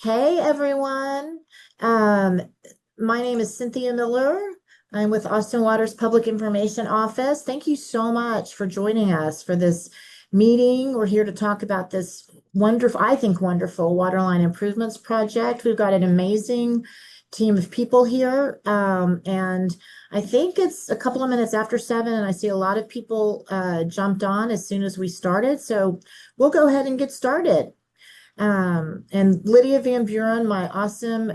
Hey everyone. Um, my name is Cynthia Miller. I'm with Austin Water's Public Information Office. Thank you so much for joining us for this meeting. We're here to talk about this wonderful, I think wonderful waterline improvements project. We've got an amazing team of people here. And I think it's a couple of minutes after 7, and I see a lot of people jumped on as soon as we started. So we'll go ahead and get started. And Lydia Van Buren, my awesome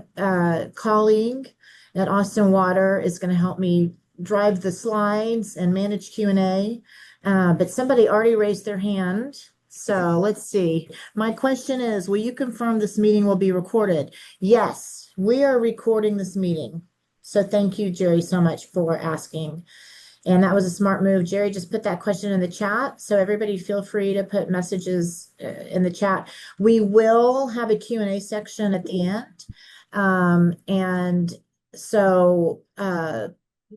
colleague at Austin Water, is going to help me drive the slides and manage Q&A. But somebody already raised their hand. So let's see. My question is, will you confirm this meeting will be recorded? Yes, we are recording this meeting. So thank you, Jerry, so much for asking. And that was a smart move. Jerry just put that question in the chat. So everybody feel free to put messages in the chat. We will have a Q&A section at the end. And so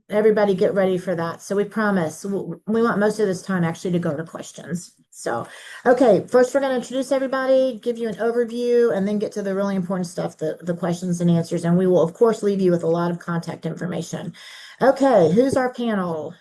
everybody get ready for that. So we promise we want most of this time actually to go to questions. So, okay, first we're going to introduce everybody, give you an overview, and then get to the really important stuff, the questions and answers. And we will, of course, leave you with a lot of contact information. Okay, who's our panel?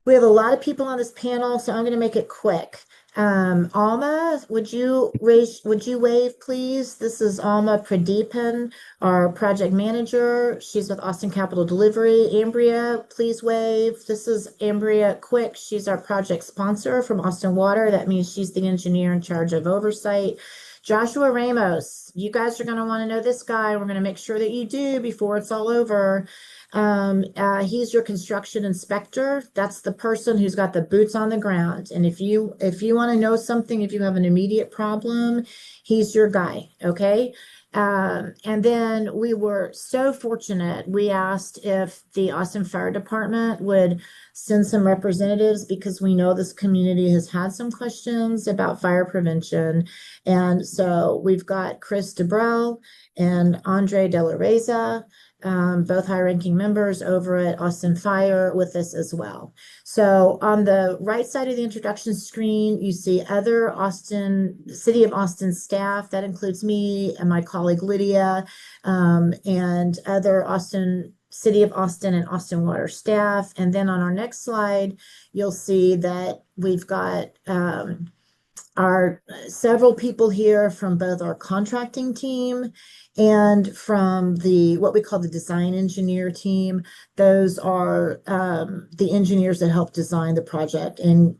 We have a lot of people on this panel, so I'm going to make it quick. Alma, would you wave, please? This is Alma Pradeepan, our project manager. She's with Austin Capital Delivery. Ambria, please wave. This is Ambria Quick. She's our project sponsor from Austin Water. That means she's the engineer in charge of oversight. Joshua Ramos, you guys are going to want to know this guy. We're going to make sure that you do before it's all over. He's your construction inspector. That's the person who's got the boots on the ground. And if you want to know something, if you have an immediate problem, he's your guy. Okay. And then we were so fortunate. We asked if the Austin Fire Department would send some representatives because we know this community has had some questions about fire prevention. And so we've got Chris DeBrell and Andre De La Reza, both high-ranking members over at Austin Fire with us as well. So on the right side of the introduction screen, you see other City of Austin staff. That includes me and my colleague Lydia, and other City of Austin and Austin Water staff. And then on our next slide, you'll see that we've got our several people here from both our contracting team and from what we call the design engineer team. Those are the engineers that help design the project in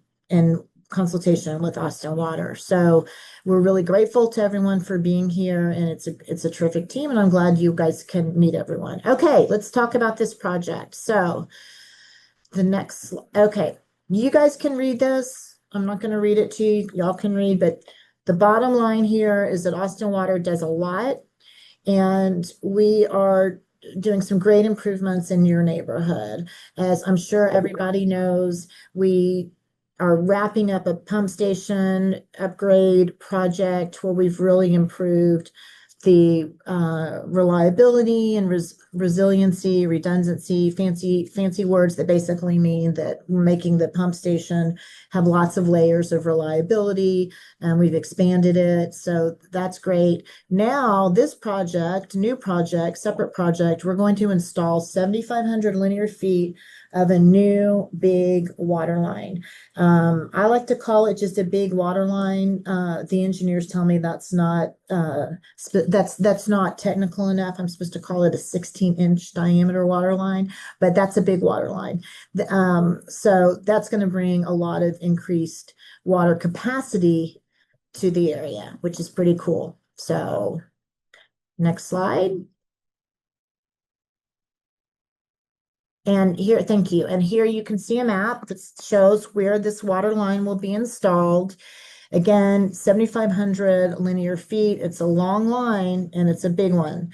consultation with Austin Water. So we're really grateful to everyone for being here, and it's a terrific team, and I'm glad you guys can meet everyone. Okay, let's talk about this project. So okay, you guys can read this. I'm not going to read it to you. Y'all can read, but the bottom line here is that Austin Water does a lot, and we are doing some great improvements in your neighborhood. As I'm sure everybody knows, we are wrapping up a pump station upgrade project where we've really improved the reliability and resiliency, redundancy, fancy words that basically mean that we're making the pump station have lots of layers of reliability, and we've expanded it. So that's great. Now, this project, new project, separate project, we're going to install 7,500 linear feet of a new big water line. I like to call it just a big water line. The engineers tell me that's not technical enough. I'm supposed to call it a 16-inch diameter water line, but that's a big water line. So that's going to bring a lot of increased water capacity to the area, which is pretty cool. So next slide. And here, thank you. And here you can see a map that shows where this water line will be installed. Again, 7,500 linear feet. It's a long line and it's a big one.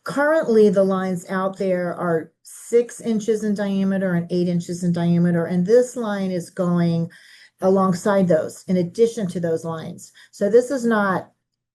Currently, the lines out there are 6 inches in diameter and 8 inches in diameter. And this line is going alongside those, in addition to those lines. So this is not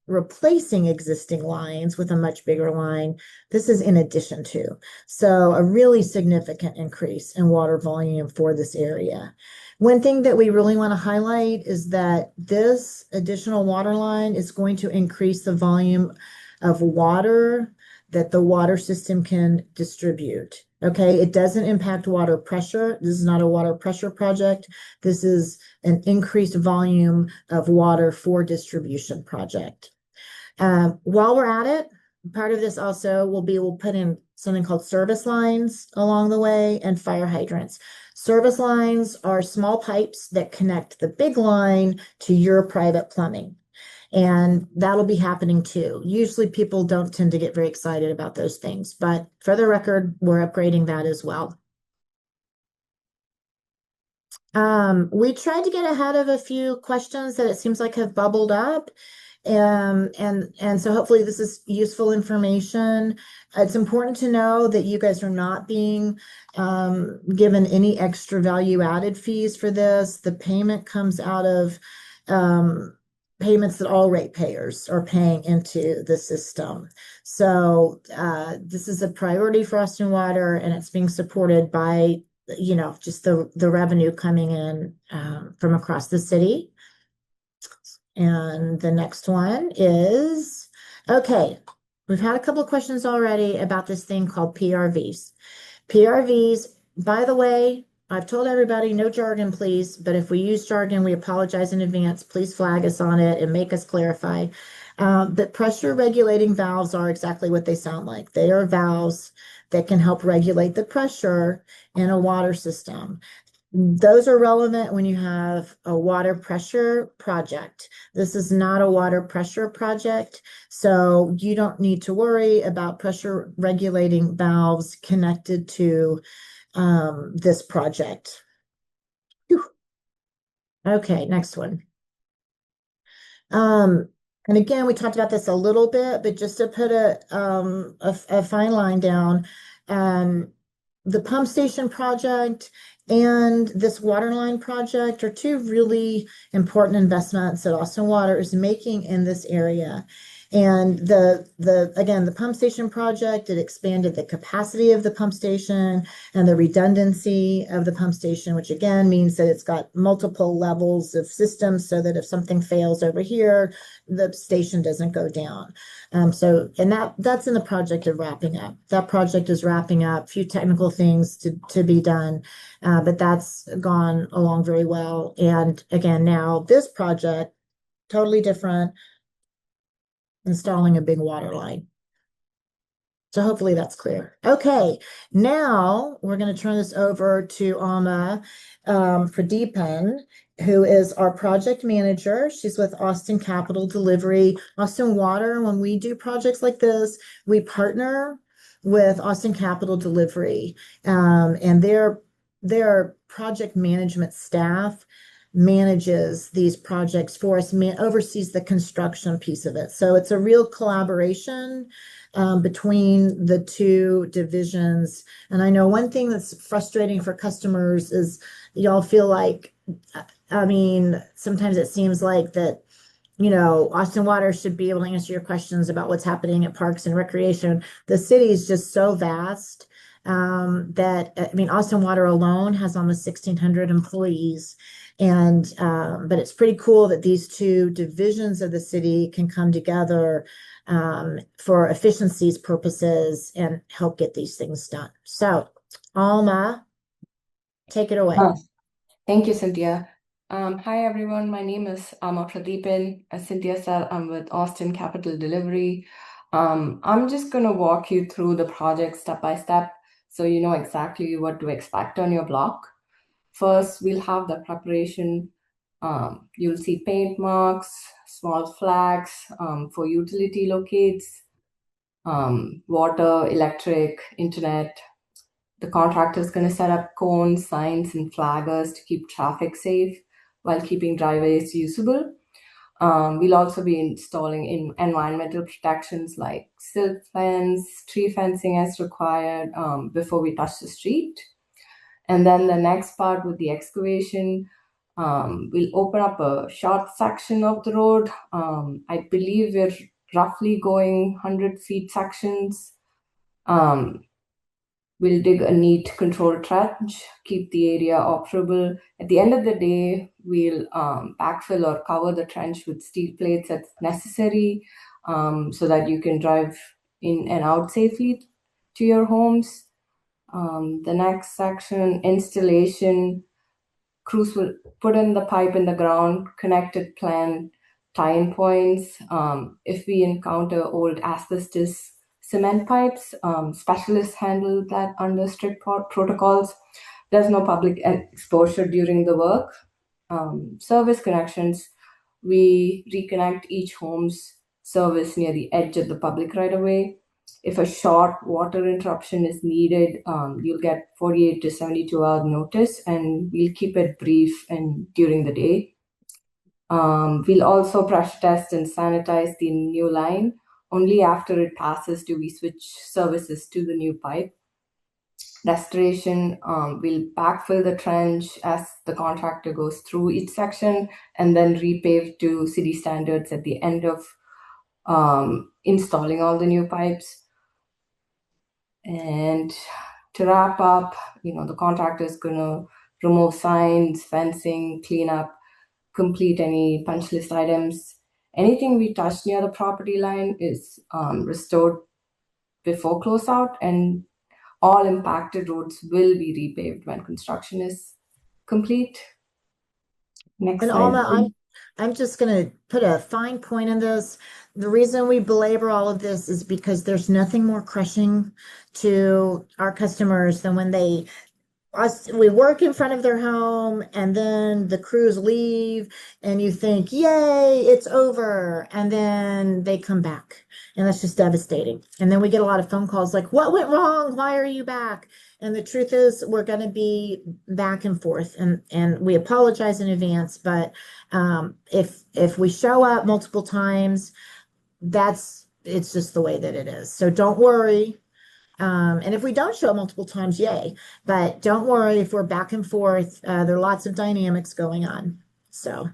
replacing existing lines with a much bigger line. This is in addition to. So a really significant increase in water volume for this area. One thing that we really want to highlight is that this additional water line is going to increase the volume of water that the water system can distribute. Okay, it doesn't impact water pressure. This is not a water pressure project. This is an increased volume of water for distribution project. While we're at it, part of this also will be we'll put in something called service lines along the way and fire hydrants. Service lines are small pipes that connect the big line to your private plumbing. And that'll be happening too. Usually people don't tend to get very excited about those things, but for the record, we're upgrading that as well. We tried to get ahead of a few questions that it seems like have bubbled up. And so hopefully this is useful information. It's important to know that you guys are not being given any extra value added fees for this. The payment comes out of payments that all ratepayers are paying into the system. So this is a priority for Austin Water, and it's being supported by just the revenue coming in from across the city. And the next one is, okay, we've had a couple of questions already about this thing called PRVs. PRVs, by the way, I've told everybody no jargon, please, but if we use jargon, we apologize in advance. Please flag us on it and make us clarify. But pressure regulating valves are exactly what they sound like. They are valves that can help regulate the pressure in a water system. Those are relevant when you have a water pressure project. This is not a water pressure project, so you don't need to worry about pressure regulating valves connected to this project. Whew. Okay, next one. And again, we talked about this a little bit, but just to put a fine line down, the pump station project and this water line project are two really important investments that Austin Water is making in this area. And the pump station project, it expanded the capacity of the pump station and the redundancy of the pump station, which again means that it's got multiple levels of systems so that if something fails over here, the station doesn't go down. And that's in the project of wrapping up. That project is wrapping up, a few technical things to be done, but that's gone along very well. And again, now this project, totally different, installing a big water line. So hopefully that's clear. Okay, now we're going to turn this over to Alma Pradeepan, who is our project manager. She's with Austin Capital Delivery. Austin Water, when we do projects like this, we partner with Austin Capital Delivery, and their project management staff manages these projects for us, oversees the construction piece of it. So it's a real collaboration between the two divisions. And I know one thing that's frustrating for customers is y'all feel like, I mean, sometimes it seems like that, Austin Water should be able to answer your questions about what's happening at Parks and Recreation. The city is just so vast that, I mean, Austin Water alone has almost 1,600 employees. But it's pretty cool that these two divisions of the city can come together for efficiencies purposes and help get these things done. So, Alma, take it away. Thank you, Cynthia. Hi, everyone. My name is Alma Pradeepan. As Cynthia said, I'm with Austin Capital Delivery. I'm just going to walk you through the project step by step so you know exactly what to expect on your block. First, we'll have the preparation. You'll see paint marks, small flags for utility locates, water, electric, internet. The contractor is going to set up cones, signs, and flaggers to keep traffic safe while keeping driveways usable. We'll also be installing environmental protections like silt fence, tree fencing as required before we touch the street. And then the next part with the excavation, we'll open up a short section of the road. I believe we're roughly going 100 feet sections. We'll dig a neat controlled trench, keep the area operable. At the end of the day, we'll backfill or cover the trench with steel plates as necessary, so that you can drive in and out safely to your homes. The next section, installation. Crews will put in the pipe in the ground, connect it, plan tie-in points. If we encounter old asbestos cement pipes, specialists handle that under strict protocols. There's no public exposure during the work. Service connections, we reconnect each home's service near the edge of the public right away. If a short water interruption is needed, you'll get 48 to 72 hour notice, and we'll keep it brief and during the day. We'll also pressure test and sanitize the new line. Only after it passes do we switch services to the new pipe. Restoration, we'll backfill the trench as the contractor goes through each section and then repave to city standards at the end of installing all the new pipes. And to wrap up, the contractor is going to remove signs, fencing, clean up, complete any punch list items. Anything we touch near the property line is restored before closeout, and all impacted roads will be repaved when construction is complete. Next And slide, Alma, please. I'm just going to put a fine point in this. The reason we belabor all of this is because there's nothing more crushing to our customers than when we work in front of their home and then the crews leave and you think, yay, it's over. And then they come back. And that's just devastating. And then we get a lot of phone calls like, what went wrong? Why are you back? And the truth is we're going to be back and forth and we apologize in advance. But if we show up multiple times, it's just the way that it is. So don't worry. And if we don't show up multiple times, yay. But don't worry if we're back and forth. There are lots of dynamics going on. So,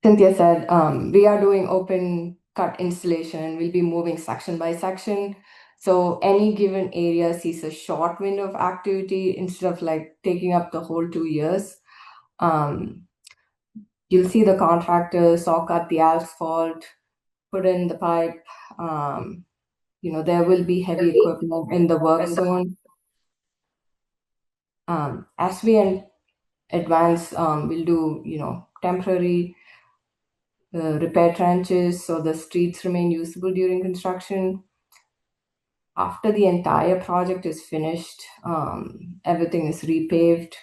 Cynthia said, we are doing open cut installation and we'll be moving section by section. So any given area sees a short window of activity instead of like taking up the whole 2 years. Um, you'll see the contractor saw cut the asphalt, put in the pipe. There will be heavy equipment in the work zone. As we advance, we'll do, temporary repair trenches so the streets remain usable during construction. After the entire project is finished, everything is repaved.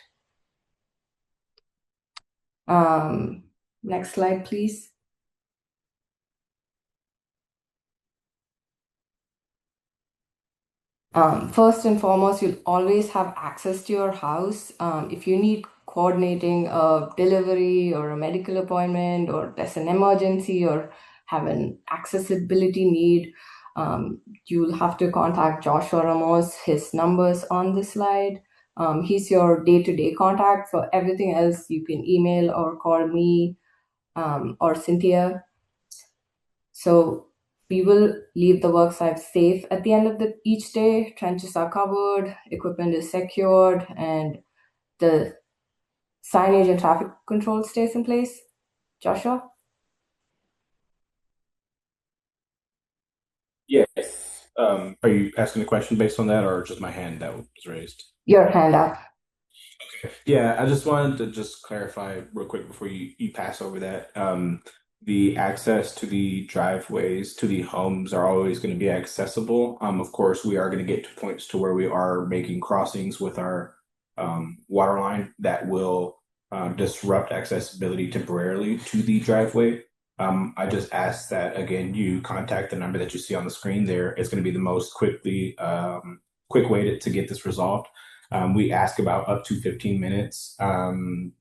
Next slide, please. First and foremost, you'll always have access to your house. If you need coordinating a delivery or a medical appointment, or there's an emergency or have an accessibility need, you'll have to contact Joshua Ramos. His number's on the slide. He's your day-to-day contact. For everything else, you can email or call me or Cynthia. So we will leave the work site safe at the end of each day. Trenches are covered, equipment is secured, and the signage and traffic control stays in place. Joshua? Yes. Are you asking a question based on that, or just my hand that was raised? Your hand up. Yeah, I just wanted to just clarify real quick before you pass over that. The access to the driveways to the homes are always going to be accessible. Of course, we are going to get to points to where we are making crossings with our water line that will disrupt accessibility temporarily to the driveway. I just ask that again, you contact the number that you see on the screen there. It's going to be the most quick way to get this resolved. We ask about up to 15 minutes.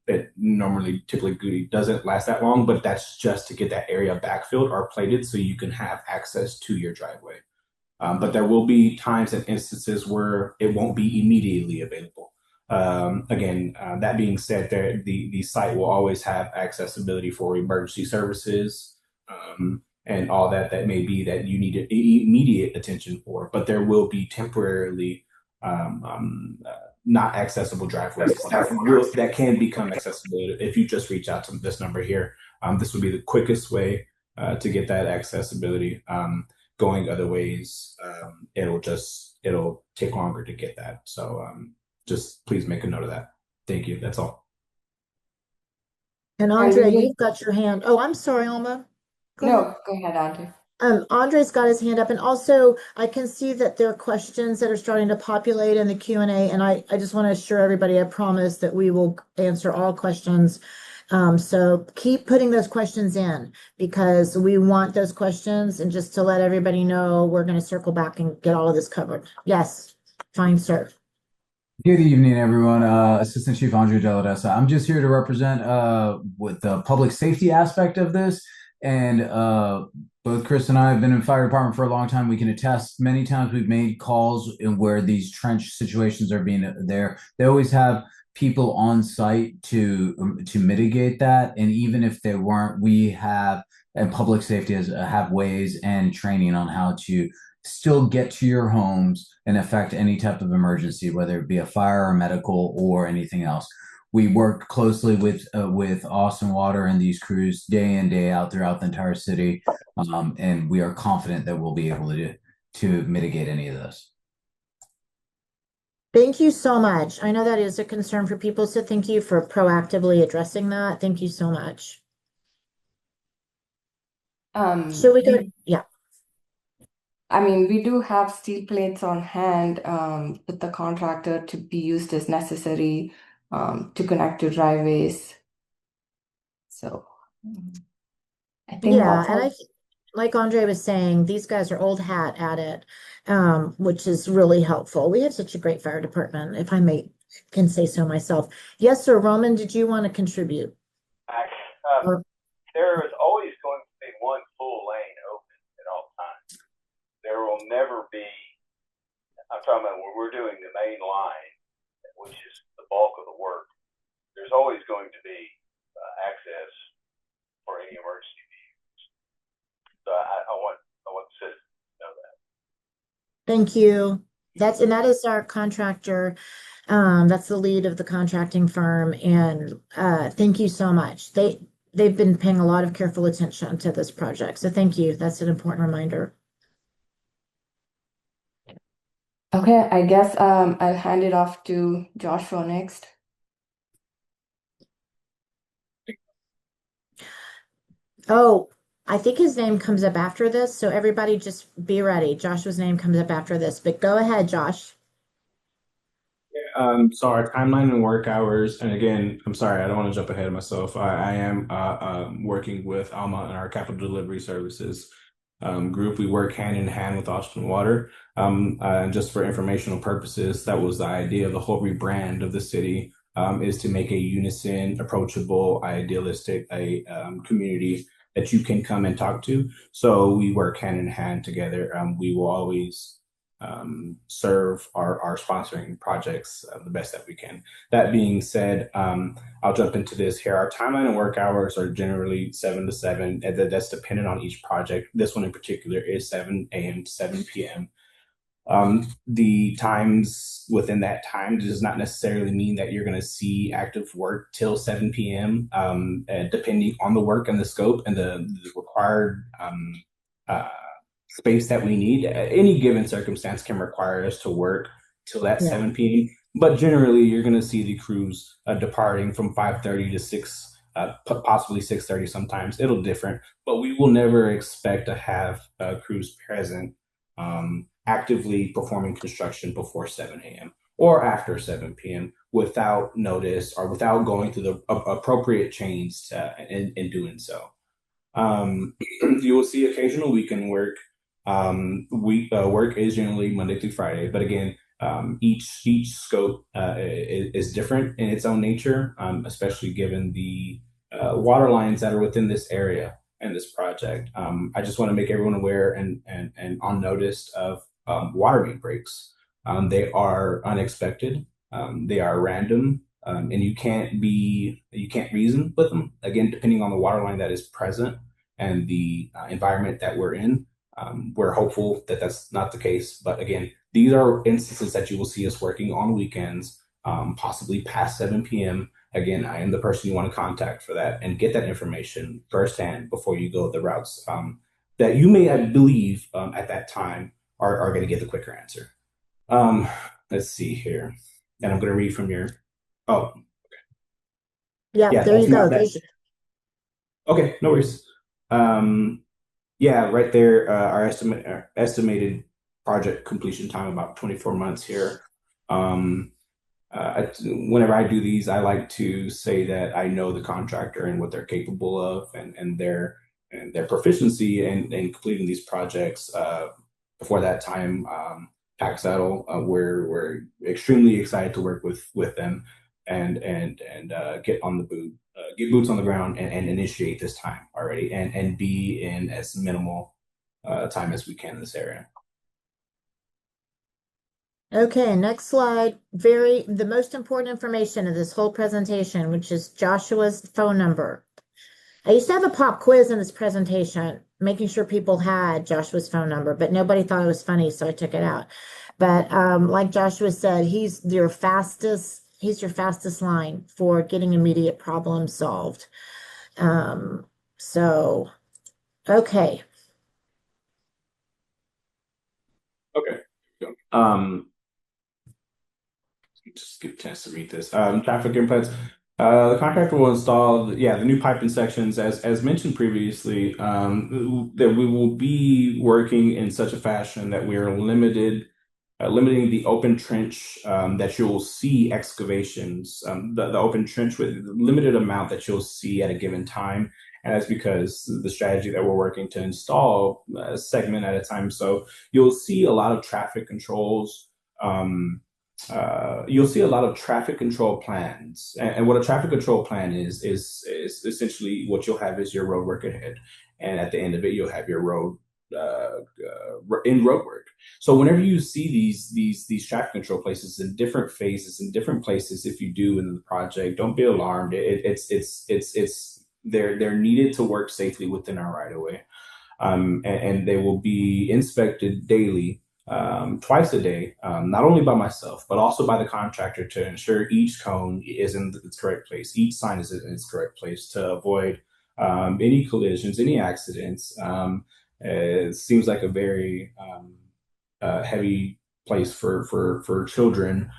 It normally typically doesn't last that long, but that's just to get that area backfilled or plated so you can have access to your driveway. But there will be times and instances where it won't be immediately available. Again, that being said, the site will always have accessibility for emergency services. and all that that may be that you need immediate attention for, but there will be temporarily not accessible driveways that can become accessible if you just reach out to this number here. This would be the quickest way to get that accessibility. Going other ways, it'll take longer to get that. So just please make a note of that. Thank you. That's all. And And Andrea, we you've got your hand. Oh, I'm sorry, Alma. Go ahead. no, go ahead, Auntie. Andre's got his hand up, and also I can see that there are questions that are starting to populate in the Q&A, and I just want to assure everybody, I promise that we will answer all questions. So keep putting those questions in because we want those questions, and just to let everybody know, we're going to circle back and get all of this covered. Yes, fine, sir. Good evening, everyone. Assistant Chief Andre Deladesa. I'm just here to represent with the public safety aspect of this. And both Chris and I have been in fire department for a long time. We can attest many times we've made calls in where these trench situations are being there. They always have people on site to mitigate that. And even if they weren't, we have and public safety has have ways and training on how to still get to your homes and affect any type of emergency, whether it be a fire or medical or anything else. We work closely with Austin Water and these crews day in, day out throughout the entire city, and we are confident that we'll be able to mitigate any of this. Thank you so much. I know that is a concern for people, so thank you for proactively addressing that. Thank you so much. So we go, yeah. I mean, we do have steel plates on hand with the contractor to be used as necessary to connect to driveways. So I think Yeah, that's and all. like Andre was saying, these guys are old hat at it, which is really helpful. We have such a great fire department, if I may can say so myself. Yes, sir. Roman, did you want to contribute? Max, Or there is always going to be one full lane open at all times. There will never be, I'm talking about when we're doing the main line, which is the bulk of the work, there's always going to be access for any emergency vehicles. So I want the citizens to know that. thank you. That is our contractor. That's the lead of the contracting firm, and thank you so much. They've been paying a lot of careful attention to this project, so thank you. That's an important reminder. Okay, I guess I'll hand it off to Joshua next. Oh, I think his name comes up after this, so everybody just be ready. Joshua's name comes up after this, but go ahead, Josh. So our timeline and work hours, and again, I'm sorry, I don't want to jump ahead of myself. I am working with Alma and our capital delivery services group. We work hand in hand with Austin Water. Just for informational purposes, that was the idea of the whole rebrand of the city, is to make a unison, approachable, idealistic community that you can come and talk to. So we work hand in hand together. We will always serve our sponsoring projects the best that we can. That being said, I'll jump into this here. Our timeline and work hours are generally 7 to 7. And that's dependent on each project. This one in particular is 7 a.m. to 7 p.m. The times within that time does not necessarily mean that you're going to see active work till 7 p.m. Depending on the work and the scope and the required uh, space that we need. Any given circumstance can require us to work till that Yeah. 7 p.m. But generally, you're going to see the crews departing from 5:30 to 6, possibly 6:30 sometimes. It'll differ, but we will never expect to have crews present actively performing construction before 7 a.m. or after 7 p.m. without notice or without going through the appropriate chains in doing so. You will see occasional weekend work. Work is generally Monday through Friday, but again, each scope is different in its own nature, especially given the water lines that are within this area and this project. I just want to make everyone aware and on notice of water main breaks. They are unexpected. They are random. And you can't reason with them again, depending on the water line that is present and the environment that we're in. We're hopeful that that's not the case, but again, these are instances that you will see us working on weekends, possibly past 7 p.m. Again, I am the person you want to contact for that and get that information firsthand before you go the routes that you may believe at that time are going to get the quicker answer. Um, let's see here. And I'm going to read from your, oh, Yep, yeah, there that's you not go. that. There's Okay, no worries. Um, yeah, right there, our estimated project completion time about 24 months here. Um, Whenever I do these, I like to say that I know the contractor and what they're capable of, and their proficiency in completing these projects. Before that time, pack saddle, we're extremely excited to work with them and get boots on the ground and initiate this time already, and be in as minimal time as we can in this area. okay, next slide. The most important information of this whole presentation, which is Joshua's phone number. I used to have a pop quiz in this presentation, making sure people had Joshua's phone number, but nobody thought it was funny, so I took it out. But like Joshua said, he's your fastest line for getting immediate problems solved. Um, so okay. Okay. Just give a chance to read this. Traffic inputs. The contractor will install, yeah, the new pipe and sections, as mentioned previously, that we will be working in such a fashion that we are limiting the open trench that you'll see excavations, the open trench with limited amount that you'll see at a given time. And that's because the strategy that we're working to install a segment at a time. So you'll see a lot of traffic controls. You'll see a lot of traffic control plans, and what a traffic control plan is essentially what you'll have is your road work ahead, and at the end of it, you'll have your road work. So whenever you see these traffic control places in different phases, in different places, if you do in the project, don't be alarmed. It's they're needed to work safely within our right of way, and they will be inspected daily, twice a day, not only by myself, but also by the contractor to ensure each cone is in its correct place, each sign is in its correct place to avoid any collisions, any accidents. It seems like a very heavy place for children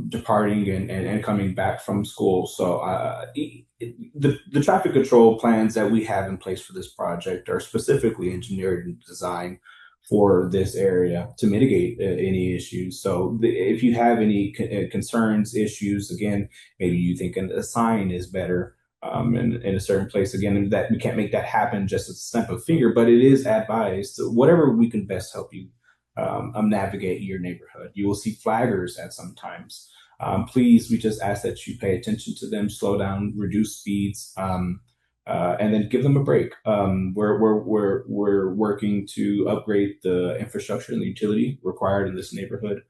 departing and coming back from school. So the traffic control plans that we have in place for this project are specifically engineered and designed for this area to mitigate any issues. So if you have any concerns, issues, again, maybe you think a sign is better in a certain place. Again, that we can't make that happen just a snap of finger, but it is advised. So whatever we can best help you navigate your neighborhood. You will see flaggers at sometimes. Please, we just ask that you pay attention to them, slow down, reduce speeds, and then give them a break. We're working to upgrade the infrastructure and the utility required in this neighborhood.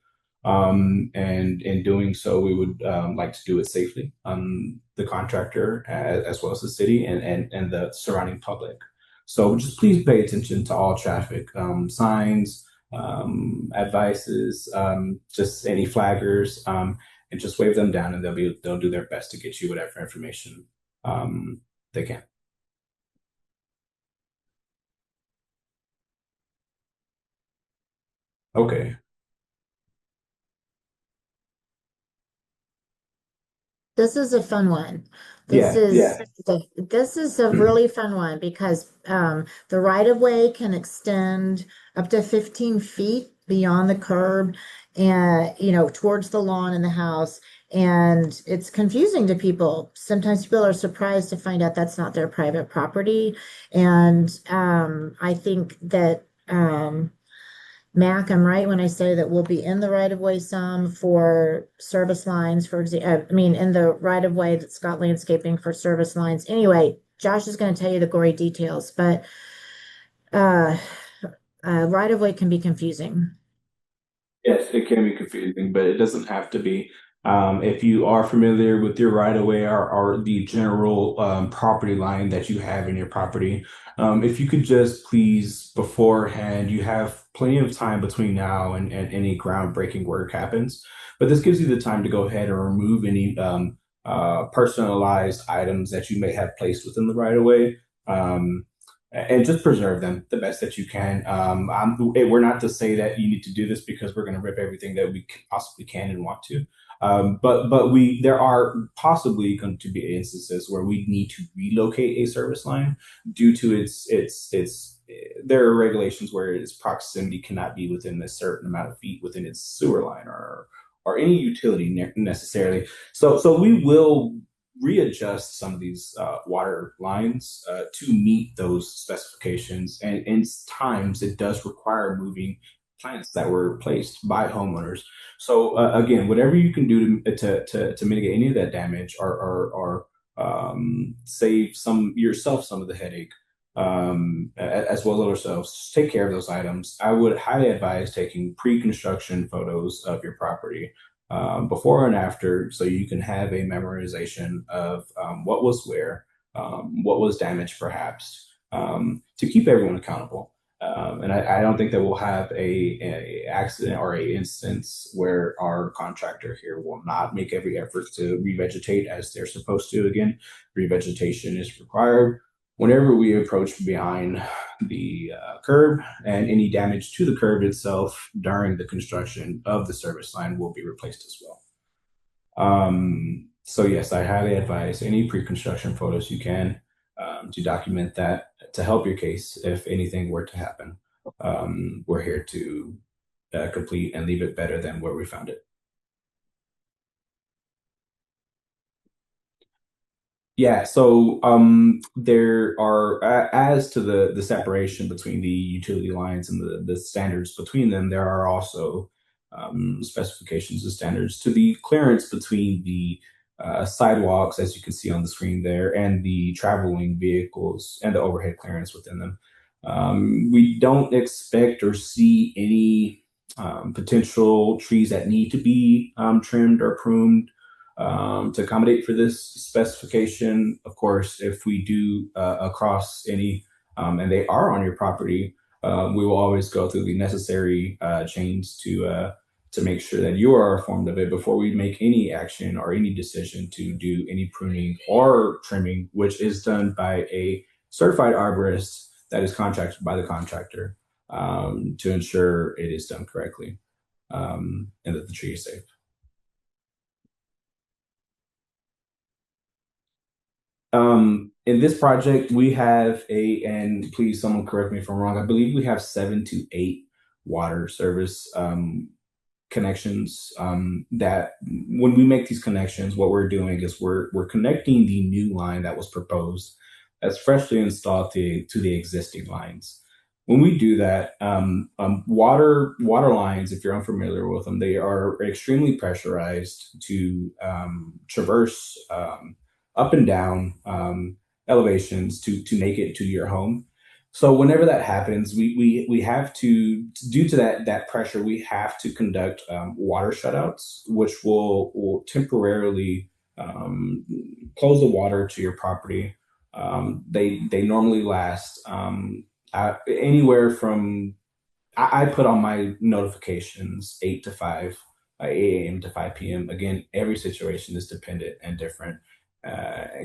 And in doing so, we would like to do it safely. The contractor, as well as the city and the surrounding public. So just please pay attention to all traffic signs, advices, just any flaggers, and just wave them down, and they'll do their best to get you whatever information they can. Okay. This is a fun one. This Yeah. is Yeah. this is a really fun one because the right of way can extend up to 15 feet beyond the curb and towards the lawn and the house. And it's confusing to people. Sometimes people are surprised to find out that's not their private property. And I think that Mac, I'm right when I say that we'll be in the right of way some for service lines, for example, I mean, in the right of way that's got landscaping for service lines. Anyway, Josh is going to tell you the gory details, but uh, right of way can be confusing. Yes, it can be confusing, but it doesn't have to be. If you are familiar with your right of way or the general property line that you have in your property, if you could just please beforehand, you have plenty of time between now and any groundbreaking work happens. But this gives you the time to go ahead and remove any personalized items that you may have placed within the right of way. And just preserve them the best that you can. We're not to say that you need to do this because we're going to rip everything that we possibly can and want to. But we there are possibly going to be instances where we need to relocate a service line due to its there are regulations where its proximity cannot be within a certain amount of feet within its sewer line or any utility necessarily. So we will readjust some of these water lines to meet those specifications, and in times it does require moving plants that were placed by homeowners. So again, whatever you can do to mitigate any of that damage or save some yourself some of the headache, as well as ourselves, take care of those items. I would highly advise taking pre-construction photos of your property before and after, so you can have a memorization of what was where, what was damaged, perhaps, to keep everyone accountable. And I don't think that we'll have a accident or a instance where our contractor here will not make every effort to revegetate as they're supposed to. Again, revegetation is required whenever we approach behind the curb, and any damage to the curb itself during the construction of the service line will be replaced as well. So yes, I highly advise any pre-construction photos you can to document that to help your case if anything were to happen. We're here to complete and leave it better than where we found it. Yeah, so there are as to the separation between the utility lines and the standards between them, there are also specifications and standards to the clearance between the sidewalks, as you can see on the screen there, and the traveling vehicles and the overhead clearance within them. We don't expect or see any potential trees that need to be trimmed or pruned to accommodate for this specification. Of course, if we do across any, and they are on your property, we will always go through the necessary chains to make sure that you are informed of it before we make any action or any decision to do any pruning or trimming, which is done by a certified arborist that is contracted by the contractor to ensure it is done correctly and that the tree is safe. In this project, we have and please someone correct me if I'm wrong, I believe we have 7 to 8 water service connections that when we make these connections, what we're doing is we're connecting the new line that was proposed that's freshly installed to the existing lines. When we do that, water lines, if you're unfamiliar with them, they are extremely pressurized to traverse up and down elevations to make it to your home. So whenever that happens, we have to, due to that pressure, we have to conduct water shutouts, which will temporarily close the water to your property. They normally last anywhere from I put on my notifications 8 a.m. to 5 p.m. Again, every situation is dependent and different.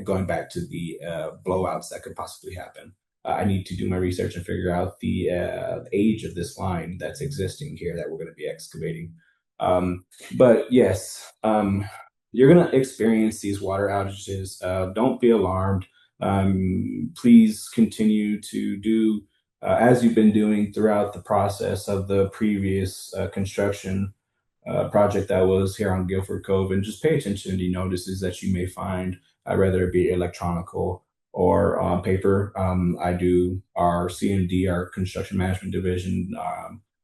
Going back to the blowouts that could possibly happen. I need to do my research and figure out the age of this line that's existing here that we're going to be excavating. But yes, you're going to experience these water outages. Don't be alarmed. Please continue to do as you've been doing throughout the process of the previous construction project that was here on Guilford Cove, and just pay attention to the notices that you may find, whether it be electronical or on paper. I do our CMD, our construction management division.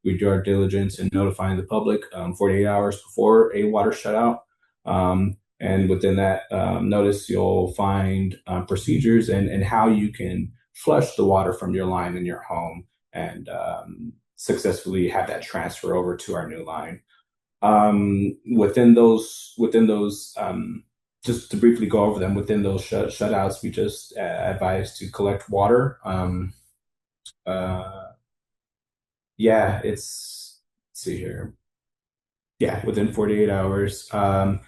We do our diligence in notifying the public 48 hours before a water shutout. And within that notice, you'll find procedures and how you can flush the water from your line in your home and successfully have that transfer over to our new line. just to briefly go over them, within those shutouts, we just advise to collect water. Uh, yeah, let's see here. Yeah, within 48 hours. The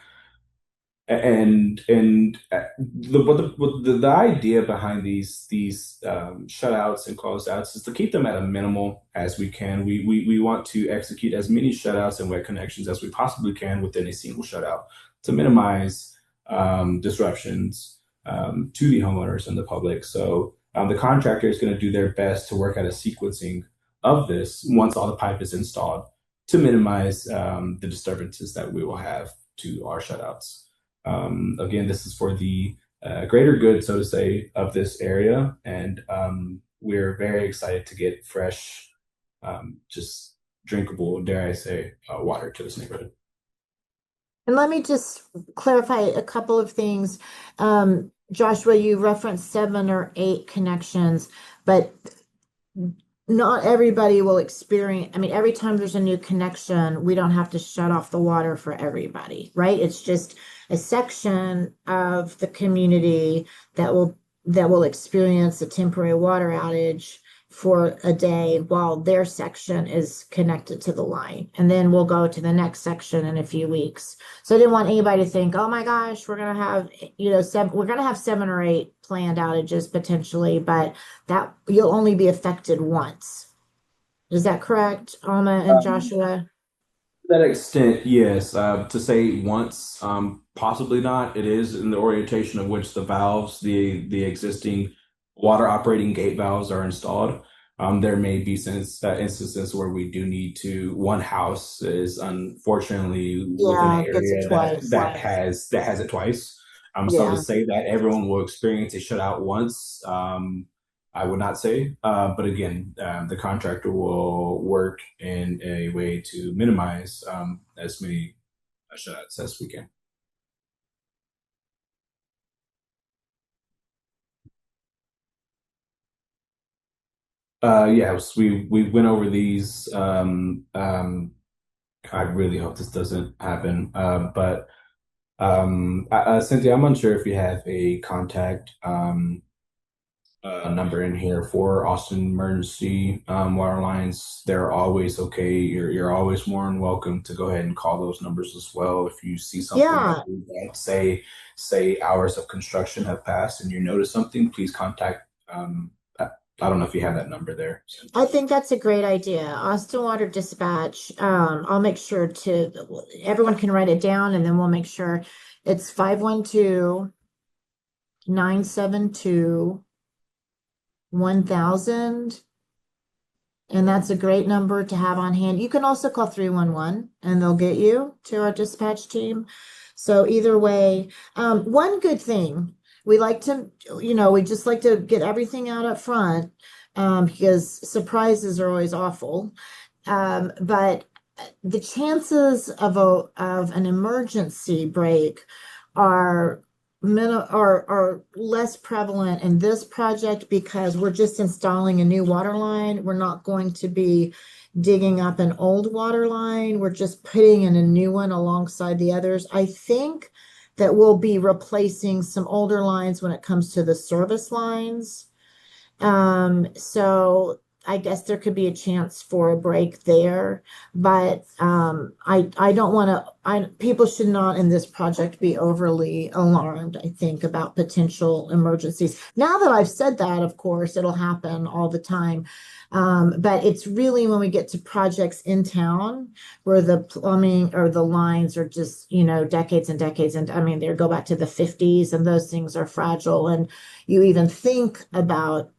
idea behind these shutouts and closeouts is to keep them at a minimal as we can. We want to execute as many shutouts and wet connections as we possibly can within a single shutout to minimize disruptions to the homeowners and the public. So the contractor is going to do their best to work at a sequencing of this once all the pipe is installed to minimize the disturbances that we will have to our shutouts. Again, this is for the greater good, so to say, of this area, and we're very excited to get fresh, just drinkable, dare I say, water to this neighborhood. And let me just clarify a couple of things. Joshua, you referenced 7 or 8 connections, but not everybody will experience, I mean, every time there's a new connection, we don't have to shut off the water for everybody, right? It's just a section of the community that will experience a temporary water outage for a day while their section is connected to the line. And then we'll go to the next section in a few weeks. So I didn't want anybody to think, oh my gosh, we're gonna have, we're gonna have 7 or 8 planned outages potentially, but that you'll only be affected once. Is that correct, Alma and Joshua? To that extent, yes. To say once, possibly not. It is in the orientation of which the valves, the existing water operating gate valves are installed. There may be instances where we do need to. One house is unfortunately within an Yeah, gets it area twice. that has it twice. So to Yeah. say that everyone will experience a shutout once, I would not say, but again, the contractor will work in a way to minimize as many shutouts as we can. Yes, we went over these. I really hope this doesn't happen. But Cynthia, I'm unsure if you have a contact number in here for Austin emergency water lines. They're always okay. You're always more than welcome to go ahead and call those numbers as well. If you see something Yeah, that say hours of construction have passed and you notice something, please contact. I don't know if you have that number there. I think that's a great idea. Austin Water Dispatch. I'll make sure everyone can write it down and then we'll make sure it's 512-972-1000. And that's a great number to have on hand. You can also call 311 and they'll get you to our dispatch team. So either way, one good thing we like to, we just like to get everything out up front, because surprises are always awful. But the chances of an emergency break are are less prevalent in this project because we're just installing a new water line. We're not going to be digging up an old water line. We're just putting in a new one alongside the others. I think that we'll be replacing some older lines when it comes to the service lines. So I guess there could be a chance for a break there, but I don't want to. People should not in this project be overly alarmed, I think, about potential emergencies. Now that I've said that, of course, it'll happen all the time. But it's really when we get to projects in town where the plumbing or the lines are just, decades and decades. And I mean, they go back to the 50s and those things are fragile. And you even think about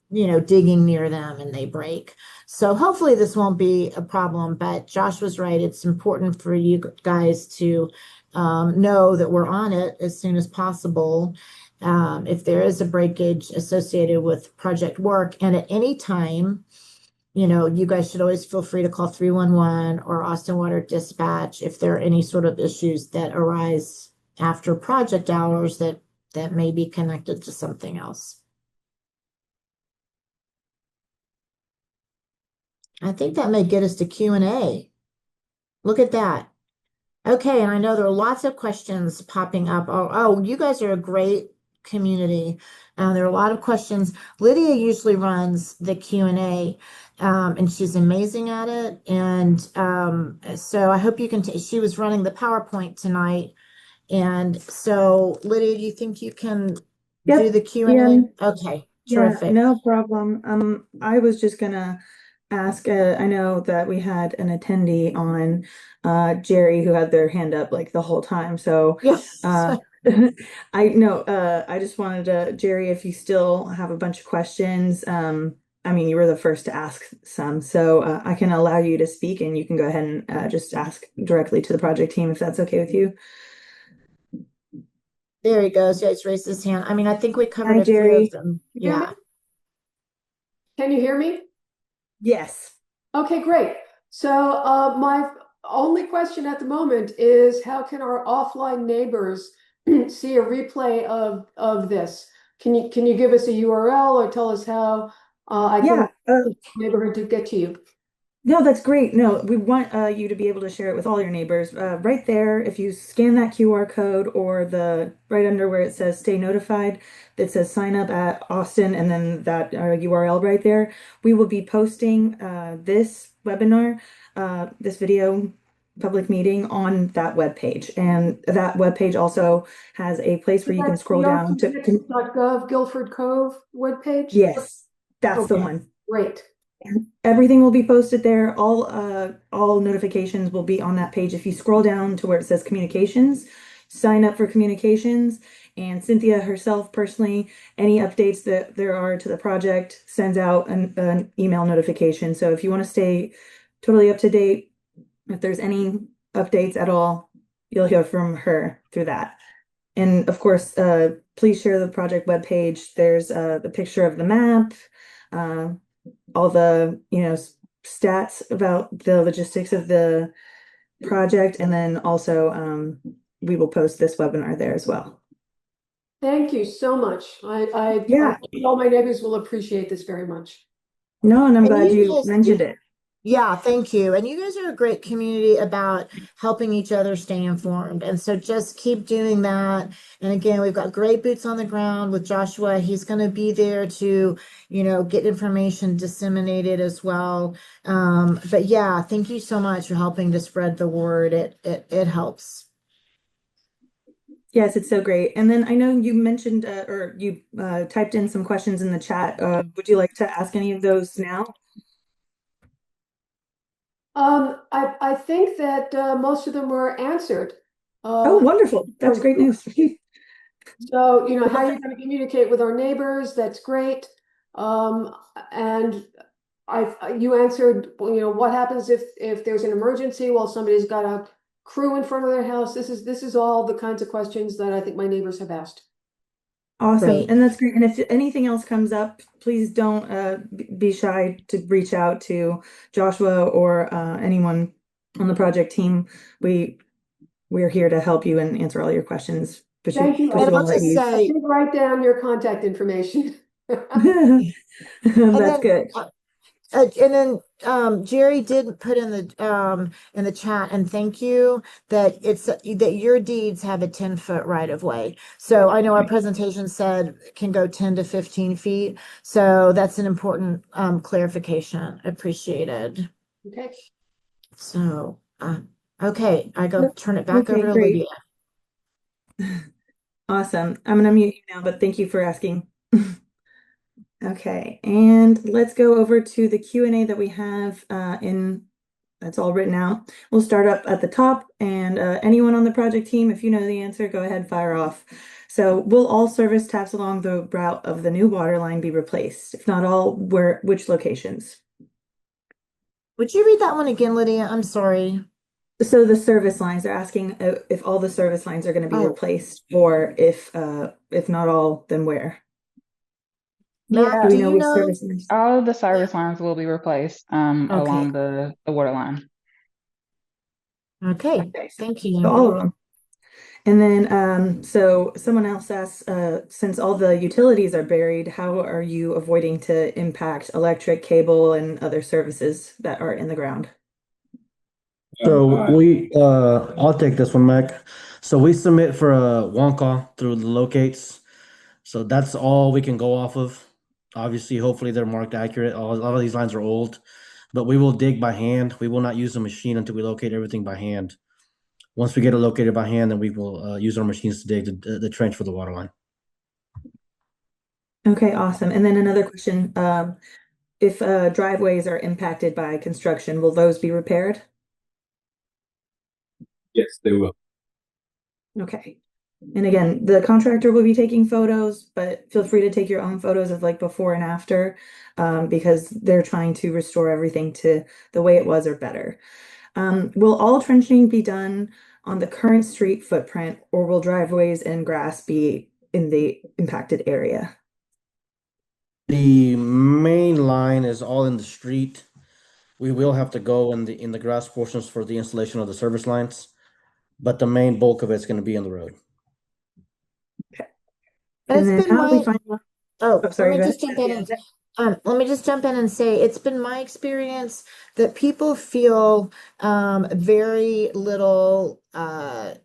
digging near them and they break. So hopefully this won't be a problem, but Josh was right. It's important for you guys to know that we're on it as soon as possible. If there is a breakage associated with project work, and at any time, you guys should always feel free to call 311 or Austin Water Dispatch if there are any sort of issues that arise after project hours that may be connected to something else. I think that may get us to Q&A. Look at that. Okay, and I know there are lots of questions popping up. Oh, you guys are a great community. There are a lot of questions. Lydia usually runs the Q&A, and she's amazing at it. And so I hope you can. She was running the PowerPoint tonight, and so Lydia, do you think you can do Yep. the Yeah. Q&A? Okay, Yeah. terrific. No problem. I was just gonna ask. I know that we had an attendee on, Jerry, who had their hand up like the whole time. So, Yes. uh, I know. I just wanted to, Jerry, if you still have a bunch of questions. I mean, you were the first to ask some, so I can allow you to speak, and you can go ahead and just ask directly to the project team if that's okay with you. There he goes. Yeah, he's raised his hand. I mean, I think we covered Hi, a few of Jerry. them. You hear me? Yeah. Can you hear me? Yes. Okay, great. So my only question at the moment is how can our offline neighbors see a replay of this? Can you give us a URL or tell us how I can Yeah. neighborhood to get to you? No, that's great. No, we want you to be able to share it with all your neighbors. Right there, if you scan that QR code or the right under where it says stay notified, that says sign up at Austin and then that URL right there, we will be posting this webinar, this video public meeting on that web page. And that web page also has a place Is where you can that scroll down the Guilford Cove webpage? yes, that's the Okay, one. great. Everything will be posted there. All notifications will be on that page. If you scroll down to where it says communications, sign up for communications. And Cynthia herself personally, any updates that there are to the project sends out an email notification. So if you want to stay totally up to date, if there's any updates at all, you'll hear from her through that. And of course, please share the project webpage. There's the picture of the map, uh, all the, stats about the logistics of the project, and then also we will post this webinar there as well. Thank you so much. I Yeah, think all my neighbors will appreciate this very much. no, and I'm And glad you you guys, mentioned it. yeah, thank you. And you guys are a great community about helping each other stay informed. And so just keep doing that. And again, we've got great boots on the ground with Joshua. He's going to be there to, get information disseminated as well. But yeah, thank you so much for helping to spread the word. It helps. Yes, it's so great. And then I know you mentioned or you typed in some questions in the chat. Would you like to ask any of those now? I think that most of them were answered. Oh, wonderful. That's great news. So, how you're going to communicate with our neighbors, that's great. Um, and you answered, what happens if there's an emergency while somebody's got a crew in front of their house? This is all the kinds of questions that I think my neighbors have asked. Awesome. Great. And that's great. And if anything else comes up, please don't be shy to reach out to Joshua or anyone on the project team. We're here to help you and answer all your questions. Thank you. First And of I'll all, at just ease. I say, did write down your contact information. and That's then good. and then Jerry did put in the chat and thank you that that your deeds have a 10-foot right of way. So I know our presentation said can go 10 to 15 feet. So that's an important clarification. Appreciated. Okay. So okay, I go turn it back over Okay, to great. Lydia. Awesome. I'm gonna mute you now, but thank you for asking. Okay, and let's go over to the Q&A that we have that's all written out. We'll start up at the top, and anyone on the project team, if you know the answer, go ahead, fire off. So, will all service taps along the route of the new water line be replaced? If not all, which locations? Would you read that one again, Lydia? I'm sorry. So the service lines, they're asking if all the service lines are going to be Oh, replaced, or if not all, then where? Matt, Do Yeah, do we know you which know? service lines? all of the service lines will be replaced Okay. along the water line. Okay. Okay, Thank so you. all of them. And then, so someone else asks, since all the utilities are buried, how are you avoiding to impact electric, cable, and other services that are in the ground? So I'll take this one, Mac. So we submit for a Wonka through the locates. So that's all we can go off of. Obviously, hopefully they're marked accurate. A lot of these lines are old, but we will dig by hand. We will not use a machine until we locate everything by hand. Once we get it located by hand, then we will use our machines to dig the trench for the water line. Okay, awesome. And then another question, if driveways are impacted by construction, will those be repaired? Yes, they will. Okay. And again, the contractor will be taking photos, but feel free to take your own photos of like before and after, because they're trying to restore everything to the way it was or better. Will all trenching be done on the current street footprint, or will driveways and grass be in the impacted area? The main line is all in the street. We will have to go in the grass portions for the installation of the service lines, but the main bulk of it's going to be in the road. And It's then been how do we my find out? Oh, Oh, sorry, go ahead. let me just jump in and say it's been my experience that people feel very little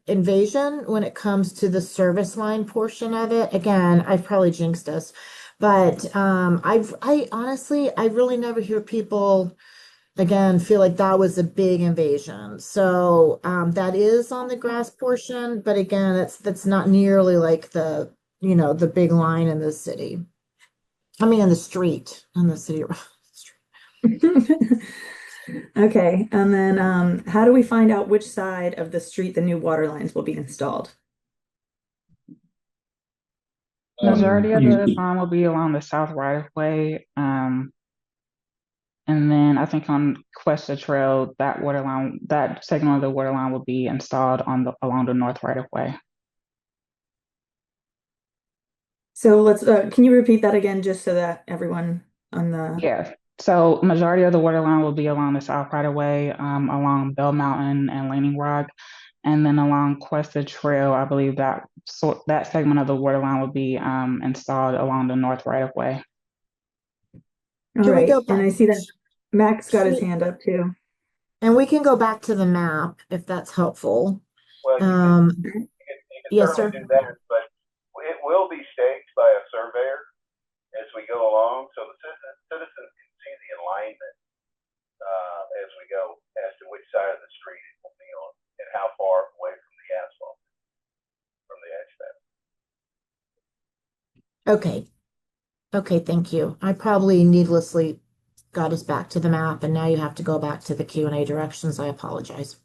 invasion when it comes to the service line portion of it. Again, I've probably jinxed us, but I honestly I really never hear people again feel like that was a big invasion. So that is on the grass portion, but again, that's not nearly like the the big line in the city. I mean, in the street, in the city. Okay, and then how do we find out which side of the street the new water lines will be installed? Majority of the You, line will be along the south right of way. And then I think on Questa Trail, that water line, that segment of the water line will be installed on the along the north right of way. So let's, can you repeat that again, just so that everyone on the, Yeah. So majority of the water line will be along the south right of way, along Bell Mountain and Leaning Rock. And then along Questa Trail, I believe that segment of the water line will be installed along the north right of way. all Can we go right, and back? I see that Max got his See, hand up too. and we can go back to the map if that's helpful. Well, Um, you can yes, certainly sir. do that, but it will be staked by a surveyor as we go along, so the citizens can see the alignment as we go as to which side of the street it will be on and how far away from the asphalt, from the asphalt. Okay. Okay, thank you. I probably needlessly got us back to the map, and now you have to go back to the Q&A directions. I apologize.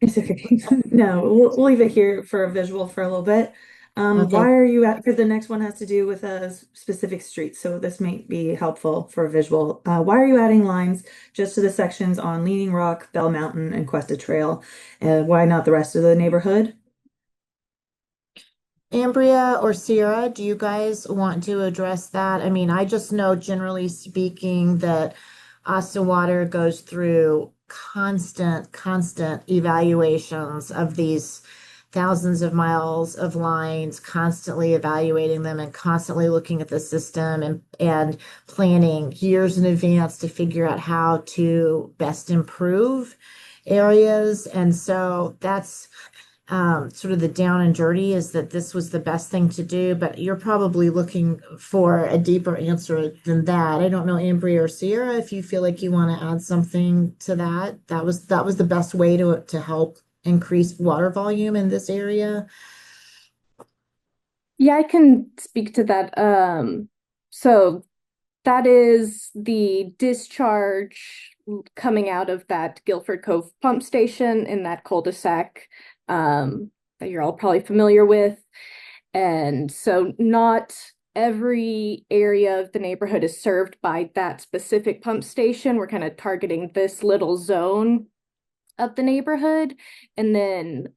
It's okay. No, we'll leave it here for a visual for a little bit. Okay. Why are you at, because the next one has to do with a specific street, so this may be helpful for a visual. Why are you adding lines just to the sections on Leaning Rock, Bell Mountain, and Cuesta Trail? Why not the rest of the neighborhood? Ambria or Sierra, do you guys want to address that? I mean, I just know generally speaking that Austin Water goes through constant evaluations of these thousands of miles of lines, constantly evaluating them and constantly looking at the system and planning years in advance to figure out how to best improve areas. And so that's sort of the down and dirty is that this was the best thing to do, but you're probably looking for a deeper answer than that. I don't know, Ambry or Sierra, if you feel like you want to add something to that. That was the best way to help increase water volume in this area. Yeah, I can speak to that. So that is the discharge coming out of that Guilford Cove pump station in that cul-de-sac that you're all probably familiar with. And so not every area of the neighborhood is served by that specific pump station. We're kind of targeting this little zone of the neighborhood. And then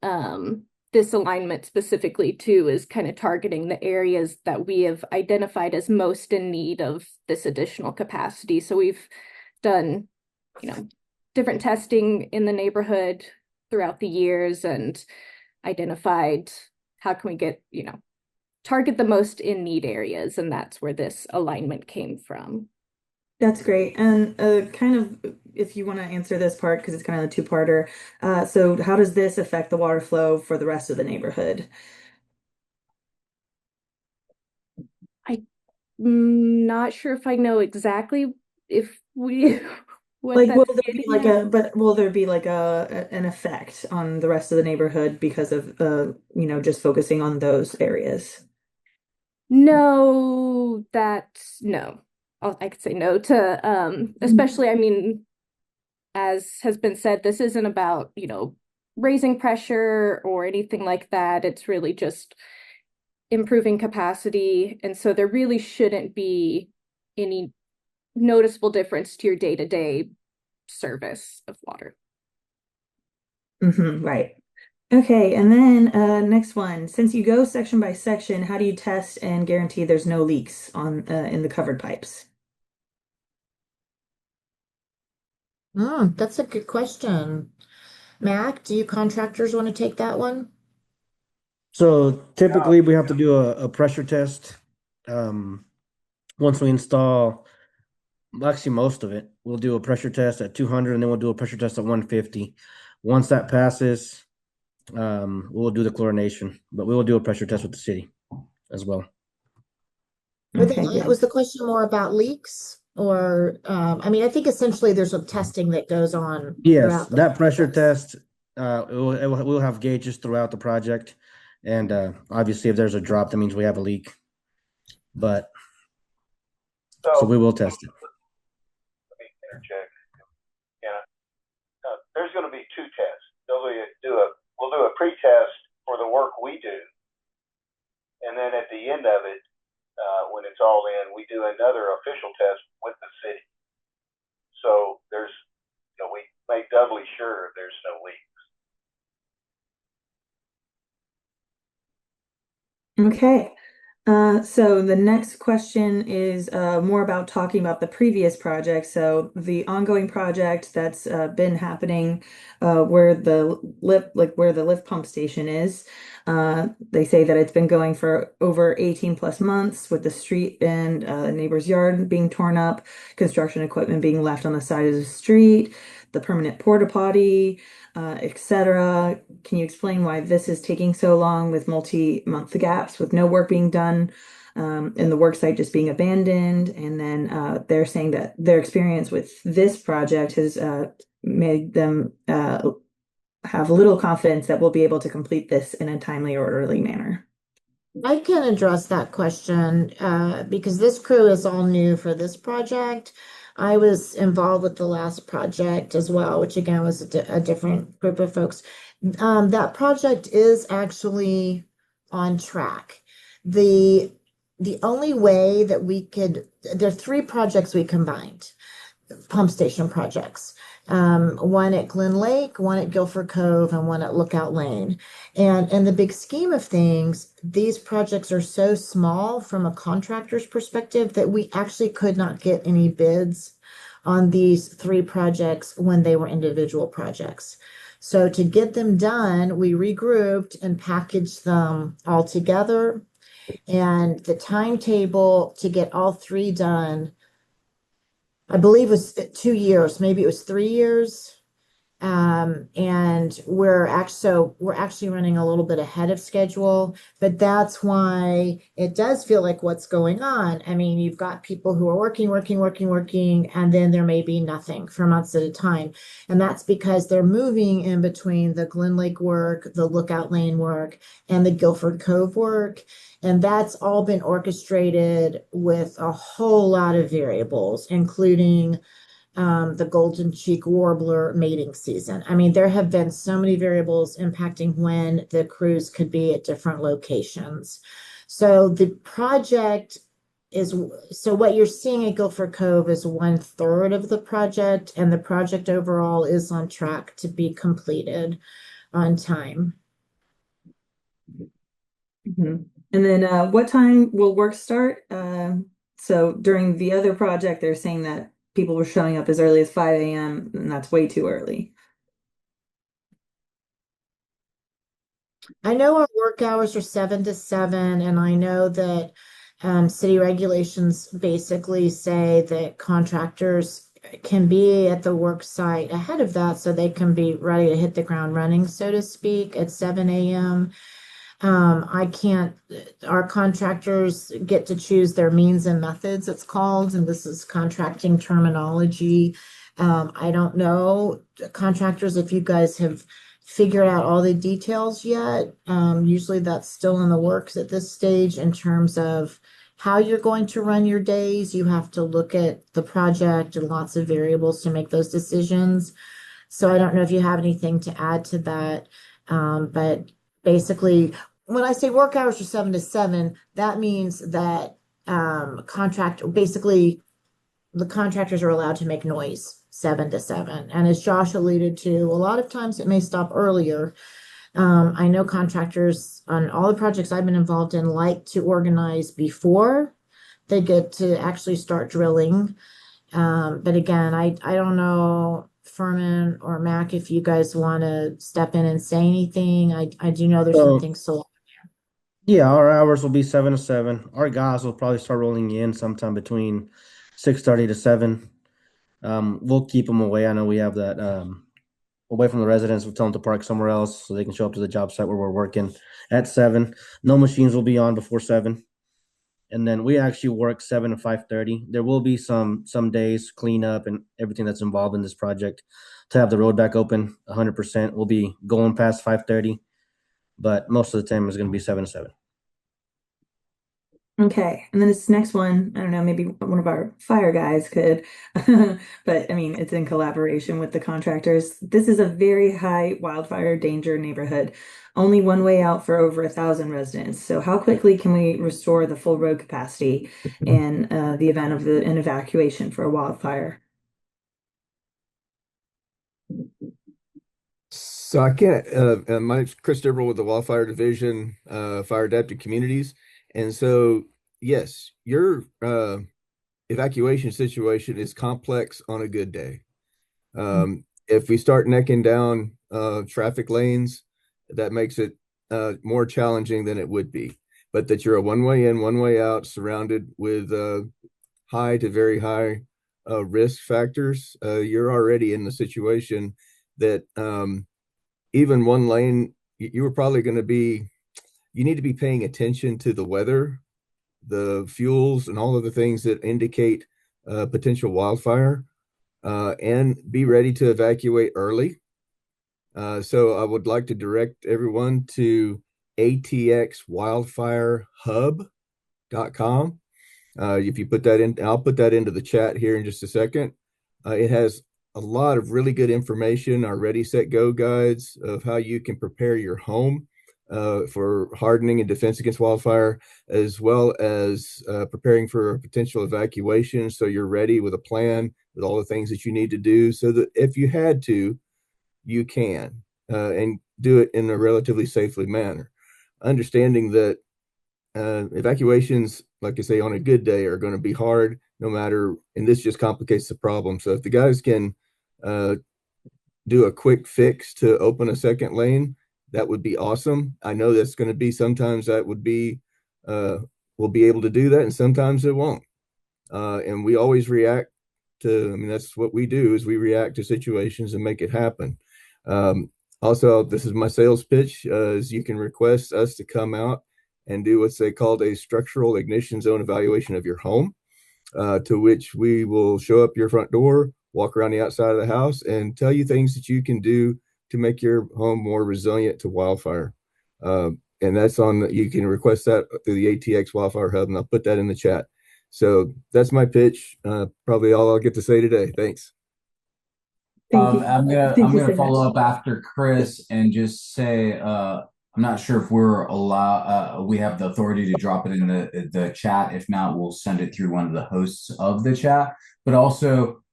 this alignment specifically too is kind of targeting the areas that we have identified as most in need of this additional capacity. So we've done, different testing in the neighborhood throughout the years and identified how can we get, target the most in need areas. And that's where this alignment came from. That's great. And kind of, if you want to answer this part, because it's kind of a two-parter. So how does this affect the water flow for the rest of the neighborhood? I'm not sure if I know exactly if we what Like, will that's there be getting like at. but will there be like an effect on the rest of the neighborhood because of just focusing on those areas? No, that's no. I could say no to especially I mean, as has been said, this isn't about, raising pressure or anything like that. It's really just improving capacity. And so there really shouldn't be any noticeable difference to your day-to-day service of water. Right. Okay, and then next one. Since you go section by section, how do you test and guarantee there's no leaks on in the covered pipes? That's a good question. Mac, do you contractors want to take that one? So typically we have to do a pressure test. Um, Once we install, actually most of it, we'll do a pressure test at 200 and then we'll do a pressure test at 150. Once that passes, we'll do the chlorination, but we will do a pressure test with the city as well. Okay, good. Was the question more about leaks or, I mean, I think essentially there's some testing that goes on Yes, throughout the that pressure process. test, we'll have gauges throughout the project. And obviously if there's a drop, that means we have a leak. But so So we will test it. let me interject. Yeah, there's going to be two tests. We'll do a pre-test for the work we do, and then at the end of it, when it's all in, we do another official test with the city. So we make doubly sure there's no leak. Okay. So the next question is more about talking about the previous project. So the ongoing project that's been happening where the lift pump station is. They say that it's been going for over 18 plus months with the street and neighbor's yard being torn up, construction equipment being left on the side of the street, the permanent porta potty, etc. Can you explain why this is taking so long with multi-month gaps, with no work being done, and the work site just being abandoned? And then they're saying that their experience with this project has made them have little confidence that we'll be able to complete this in a timely or orderly manner. I can address that question because this crew is all new for this project. I was involved with the last project as well, which again was a different group of folks. That project is actually on track. The the only way that we could, there are three projects we combined, pump station projects. One at Glen Lake, one at Guilford Cove, and one at Lookout Lane. And in the big scheme of things, these projects are so small from a contractor's perspective that we actually could not get any bids on these three projects when they were individual projects. So to get them done, we regrouped and packaged them all together. And the timetable to get all three done, I believe was 2 years, maybe it was 3 years. And we're actually running a little bit ahead of schedule, but that's why it does feel like what's going on. I mean, you've got people who are working, and then there may be nothing for months at a time. And that's because they're moving in between the Glen Lake work, the Lookout Lane work, and the Guilford Cove work. And that's all been orchestrated with a whole lot of variables, including the golden cheek warbler mating season. I mean, there have been so many variables impacting when the crews could be at different locations. So the project is, so what you're seeing at Guilford Cove is 1/3 of the project, and the project overall is on track to be completed on time. Mhm. And then what time will work start? So during the other project, they're saying that people were showing up as early as 5 a.m., and that's way too early. I know our work hours are 7 to 7, and I know that City regulations basically say that contractors can be at the work site ahead of that so they can be ready to hit the ground running, so to speak, at 7 a.m. I can't, our contractors get to choose their means and methods, it's called, and this is contracting terminology. I don't know, contractors, if you guys have figured out all the details yet. Usually that's still in the works at this stage in terms of how you're going to run your days. You have to look at the project and lots of variables to make those decisions. So I don't know if you have anything to add to that. But basically, when I say work hours are 7 to 7, that means that basically the contractors are allowed to make noise 7 to 7. And as Josh alluded to, a lot of times it may stop earlier. I know contractors on all the projects I've been involved in like to organize before they get to actually start drilling. But again, I don't know, Furman or Mac, if you guys want to step in and say anything. I do know there's some So things so yeah, our hours will be 7 to 7. Our guys will probably start rolling in sometime between 6:30 to 7. We'll keep them away. I know we have that away from the residents. We'll tell them to park somewhere else so they can show up to the job site where we're working at 7. No machines will be on before 7. And then we actually work 7 to 5:30. There will be some days cleanup and everything that's involved in this project to have the road back open 100%. We'll be going past 5:30, but most of the time is going to be 7 to 7. Okay, and then this next one, I don't know, maybe one of our fire guys could, but I mean, it's in collaboration with the contractors. This is a very high wildfire danger neighborhood, only one way out for over 1,000 residents. So how quickly can we restore the full road capacity in the event of an evacuation for a wildfire? So I can't. My name's Chris Dibble with the Wildfire Division, Fire Adapted Communities, and so yes, your evacuation situation is complex on a good day. If we start necking down traffic lanes, that makes it more challenging than it would be. But that you're a one way in, one way out, surrounded with high to very high risk factors, you're already in the situation that even one lane, you were probably going to be, you need to be paying attention to the weather, the fuels, and all of the things that indicate potential wildfire, and be ready to evacuate early. So I would like to direct everyone to atxwildfirehub.com. If you put that in, I'll put that into the chat here in just a second. It has a lot of really good information, our Ready, Set, Go guides of how you can prepare your home for hardening and defense against wildfire, as well as preparing for a potential evacuation. So you're ready with a plan, with all the things that you need to do, so that if you had to, you can, and do it in a relatively safely manner. Understanding that evacuations, like I say, on a good day are going to be hard no matter, and this just complicates the problem. So if the guys can do a quick fix to open a second lane, that would be awesome. I know that's going to be, sometimes that would be, we'll be able to do that, and sometimes it won't. And we always react to, I mean, that's what we do, is we react to situations and make it happen. Also, this is my sales pitch, is you can request us to come out and do what's they called a structural ignition zone evaluation of your home, to which we will show up your front door, walk around the outside of the house, and tell you things that you can do to make your home more resilient to wildfire. And that's on, you can request that through the ATX Wildfire Hub, and I'll put that in the chat. So that's my pitch. Probably all I'll get to say today. Thanks. Thank you. I'm Thank you gonna so follow much. up after Chris and just say I'm not sure if we're allowed we have the authority to drop it in the chat. If not, we'll send it through one of the hosts of the chat. But also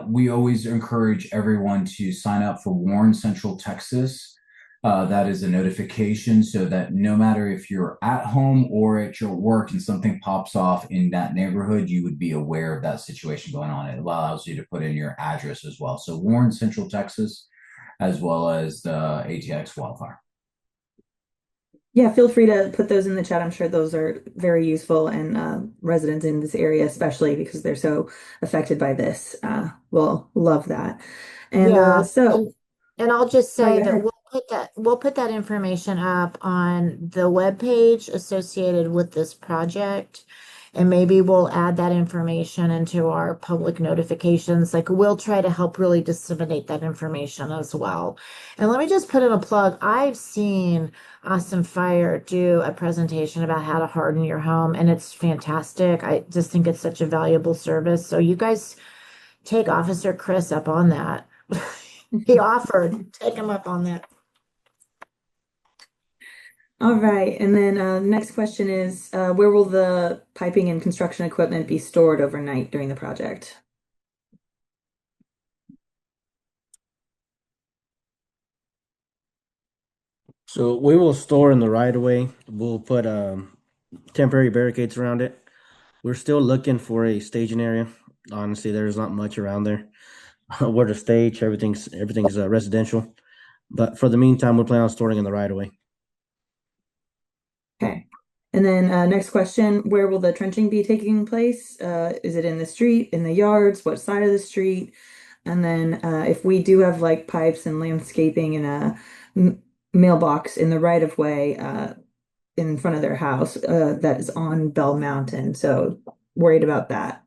we always encourage everyone to sign up for Warren Central Texas. That is a notification so that no matter if you're at home or at your work and something pops off in that neighborhood, you would be aware of that situation going on. It allows you to put in your address as well. So Warren Central Texas, as well as the ATX wildfire. Yeah, feel free to put those in the chat. I'm sure those are very useful, and residents in this area, especially because they're so affected by this, will love that. And Yeah, so, and I'll just sorry, say go that ahead. we'll put that information up on the webpage associated with this project. And maybe we'll add that information into our public notifications. Like we'll try to help really disseminate that information as well. And let me just put in a plug. I've seen Austin Fire do a presentation about how to harden your home, and it's fantastic. I just think it's such a valuable service. So you guys take Officer Chris up on that. He offered, take him up on that. All right, and then next question is, where will the piping and construction equipment be stored overnight during the project? So we will store in the right of way. We'll put temporary barricades around it. We're still looking for a staging area. Honestly, there's not much around there. Where to stage, everything's residential. But for the meantime, we plan on storing in the right of way. Okay. And then next question, where will the trenching be taking place? Is it in the street, in the yards, what side of the street? And then if we do have like pipes and landscaping and a mailbox in the right of way in front of their house that is on Bell Mountain. So worried about that.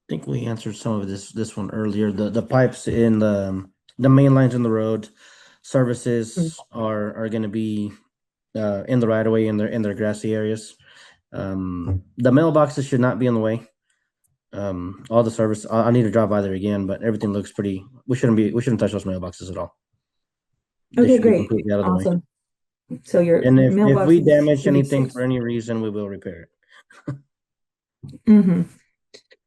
Think we answered some of this one earlier. The pipes in the main lines in the road, services are going to be in the right of way in their grassy areas. The mailboxes should not be in the way. All the service I need to drive by there again, but everything looks pretty. We shouldn't touch those mailboxes at all. They Okay, should be great. completely out of the way. Awesome. So your And if we mailboxes damage will be anything safe. for any reason, we will repair it. Mm-hmm.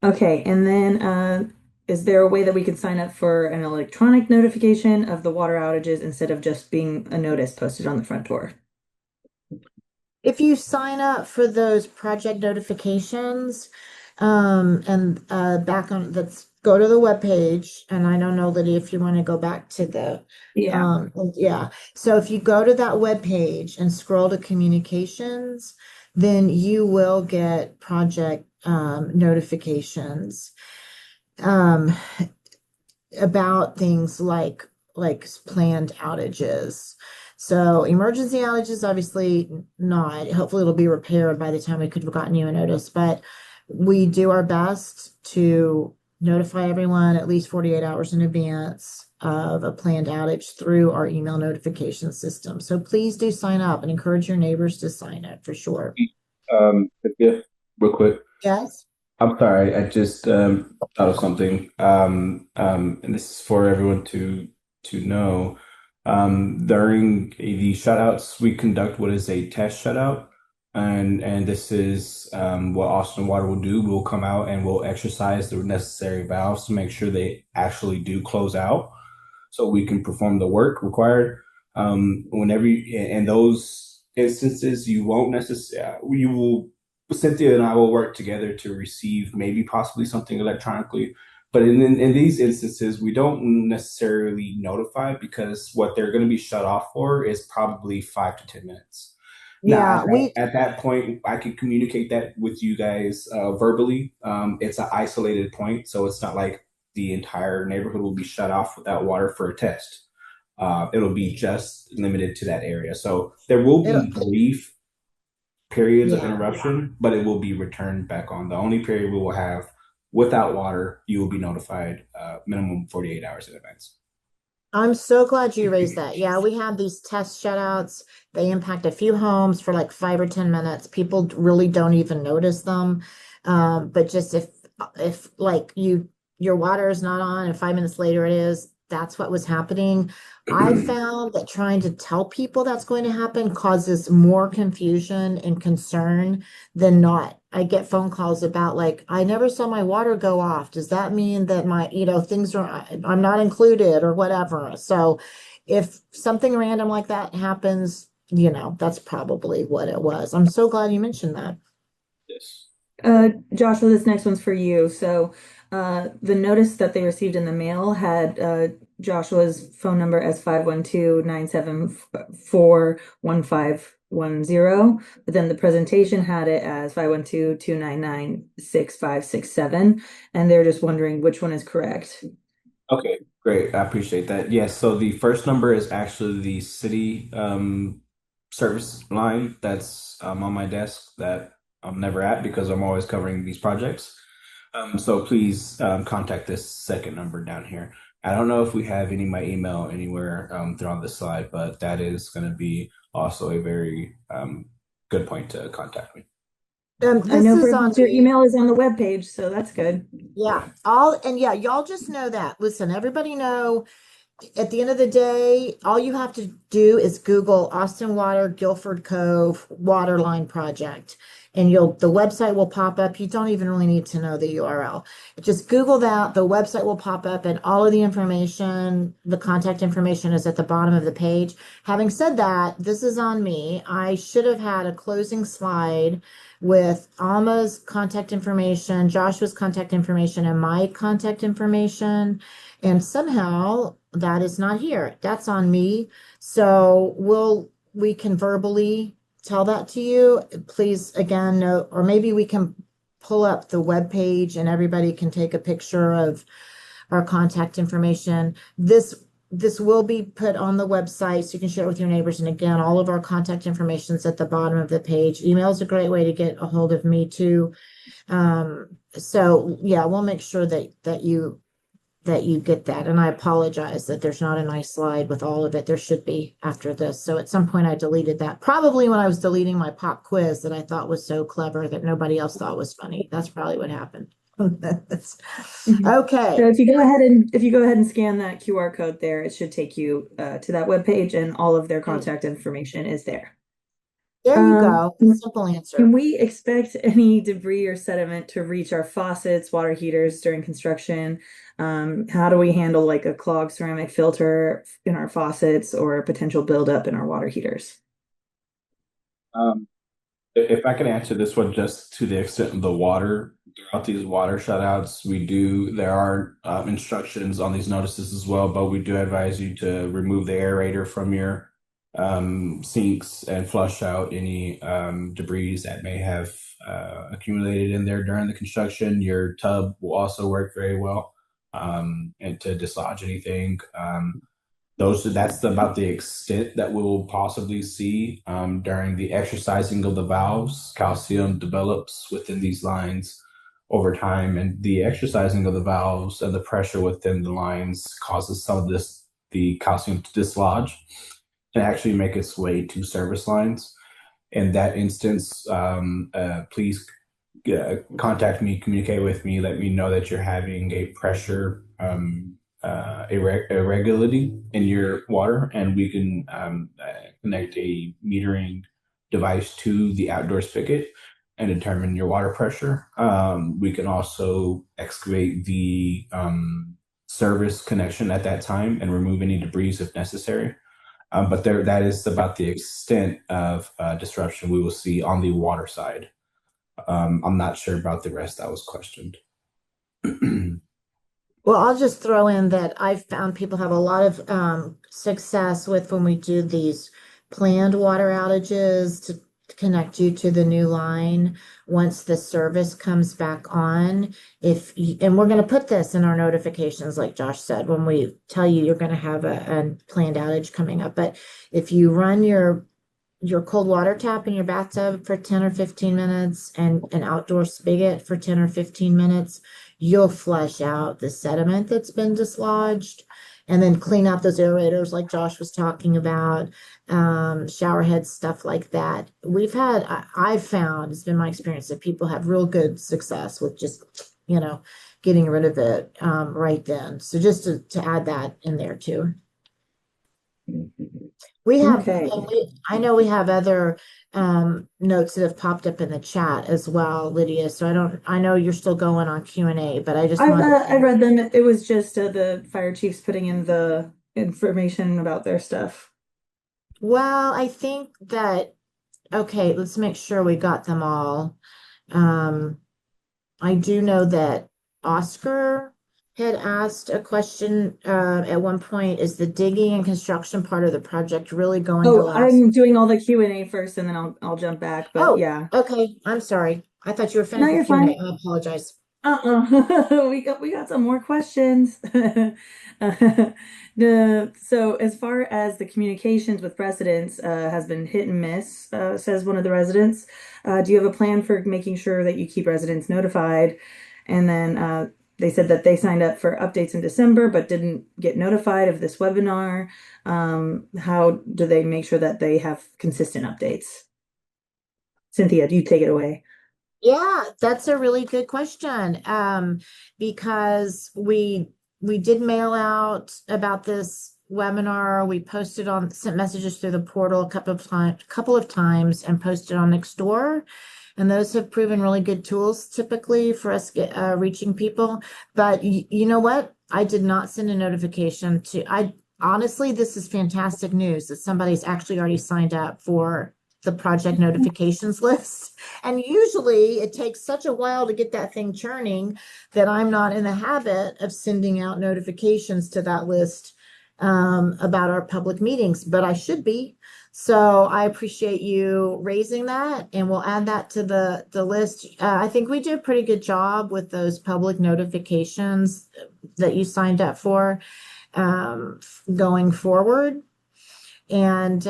Okay, and then is there a way that we could sign up for an electronic notification of the water outages instead of just being a notice posted on the front door? If you sign up for those project notifications, and back on, let's go to the webpage. And I don't know, Lydia, if you want to go back to the Yeah. yeah. So if you go to that webpage and scroll to communications, then you will get project notifications. Um, about things like planned outages. So emergency outages, obviously not. Hopefully it'll be repaired by the time we could have gotten you a notice, but we do our best to notify everyone at least 48 hours in advance of a planned outage through our email notification system. So please do sign up and encourage your neighbors to sign up for sure. If real quick. Yes. I'm sorry, I just thought of something. And this is for everyone to know. During the shutouts, we conduct what is a test shutout, and this is what Austin Water will do. We'll come out and we'll exercise the necessary valves to make sure they actually do close out, so we can perform the work required. Whenever in those instances, you won't necessarily you will Cynthia and I will work together to receive maybe possibly something electronically. But in these instances, we don't necessarily notify because what they're going to be shut off for is probably 5 to 10 minutes. Now, Yeah, we at that point, I can communicate that with you guys verbally. It's an isolated point, so it's not like the entire neighborhood will be shut off without water for a test. It'll be just limited to that area. So there will it'll be brief periods of yeah. interruption, but it will be returned back on. The only period we will have without water, you will be notified minimum 48 hours in advance. I'm so glad you raised that. Yeah, we have these test shutouts. They impact a few homes for like 5 or 10 minutes. People really don't even notice them. But just if like your water is not on and 5 minutes later it is, that's what was happening. I found that trying to tell people that's going to happen causes more confusion and concern than not. I get phone calls about like, I never saw my water go off. Does that mean that my, things are, I'm not included or whatever? So if something random like that happens, that's probably what it was. I'm so glad you mentioned that. Yes. Joshua, this next one's for you. So The notice that they received in the mail had Joshua's phone number as 512-974-1510, but then the presentation had it as 512-299-6567, and they're just wondering which one is correct. Okay, great. I appreciate that. Yes, so the first number is actually the city service line that's on my desk that I'm never at because I'm always covering these projects. So please contact this second number down here. I don't know if we have my email anywhere throughout the slide, but that is going to be also a very good point to contact me. I This know for is a on fact your me. email is on the webpage, so that's good. Yeah, y'all just know that. Listen, everybody know at the end of the day, all you have to do is Google Austin Water Guilford Cove Waterline Project, and the website will pop up. You don't even really need to know the URL. Just Google that, the website will pop up, and all of the information, the contact information is at the bottom of the page. Having said that, this is on me. I should have had a closing slide with Alma's contact information, Joshua's contact information, and my contact information. And somehow that is not here. That's on me. So we can verbally tell that to you. Please again note, or maybe we can pull up the web page and everybody can take a picture of our contact information. This will be put on the website so you can share it with your neighbors. And again, all of our contact information is at the bottom of the page. Email is a great way to get a hold of me too. So yeah, we'll make sure that you get that. And I apologize that there's not a nice slide with all of it. There should be after this. So at some point I deleted that. Probably when I was deleting my pop quiz that I thought was so clever that nobody else thought was funny. That's probably what happened. Okay. So if you go ahead and scan that QR code there, it should take you to that webpage, and all of their contact information is there. There you go. Simple answer. Can we expect any debris or sediment to reach our faucets, water heaters during construction? How do we handle like a clogged ceramic filter in our faucets or a potential buildup in our water heaters? If I can answer this one just to the extent of the water, throughout these water shutouts, there are instructions on these notices as well, but we do advise you to remove the aerator from your sinks and flush out any debris that may have accumulated in there during the construction. Your tub will also work very well and to dislodge anything. That's about the extent that we'll possibly see during the exercising of the valves. Calcium develops within these lines over time, and the exercising of the valves and the pressure within the lines causes the calcium to dislodge and actually make its way to service lines. In that instance, please contact me, communicate with me, let me know that you're having a pressure irregularity in your water, and we can connect a metering device to the outdoor spigot and determine your water pressure. We can also excavate the service connection at that time and remove any debris if necessary. But that is about the extent of disruption we will see on the water side. I'm not sure about the rest that was questioned. Well, I'll just throw in that I've found people have a lot of success with when we do these planned water outages to connect you to the new line once the service comes back on. And we're going to put this in our notifications, like Josh said, when we tell you you're going to have a planned outage coming up. But if you run your cold water tap in your bathtub for 10 or 15 minutes and an outdoor spigot for 10 or 15 minutes, you'll flush out the sediment that's been dislodged and then clean out those aerators like Josh was talking about, shower heads, stuff like that. I've found, it's been my experience that people have real good success with just, getting rid of it right then. So just to add that in there too. We have, Okay. I know we have other notes that have popped up in the chat as well, Lydia. So I know you're still going on Q&A, but I just wanted I read them. It was just the fire chiefs putting in the information about their stuff. Well, I think that, okay, let's make sure we got them all. I do know that Oscar had asked a question at one point, is the digging and construction part of the project really going to Oh, last? I'm doing all the Q&A first and then I'll jump back. But Oh, yeah. okay. I'm sorry. I thought you were No, finished with you're Q&A. fine. I apologize. We got some more questions. So as far as the communications with residents has been hit and miss, says one of the residents. Do you have a plan for making sure that you keep residents notified? And then they said that they signed up for updates in December but didn't get notified of this webinar. How do they make sure that they have consistent updates? Cynthia, do you take it away? Yeah, that's a really good question. Because we did mail out about this webinar. We posted on sent messages through the portal a couple of times and posted on Nextdoor. And those have proven really good tools typically for us reaching people. But you know what? I did not send a notification to I honestly, this is fantastic news that somebody's actually already signed up for the project notifications list. And usually it takes such a while to get that thing churning that I'm not in the habit of sending out notifications to that list about our public meetings, but I should be. So I appreciate you raising that, and we'll add that to the list. I think we did a pretty good job with those public notifications that you signed up for going forward. And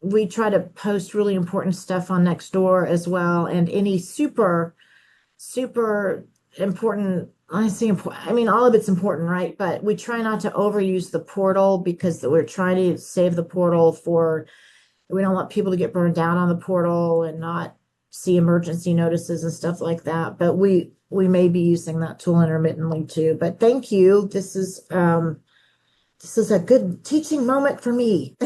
we try to post really important stuff on Nextdoor as well, and any super important. I say important. I mean, all of it's important, right? But we try not to overuse the portal because we're trying to save the portal for. We don't want people to get burned down on the portal and not see emergency notices and stuff like that. But we may be using that tool intermittently too. But thank you. This is a good teaching moment for me.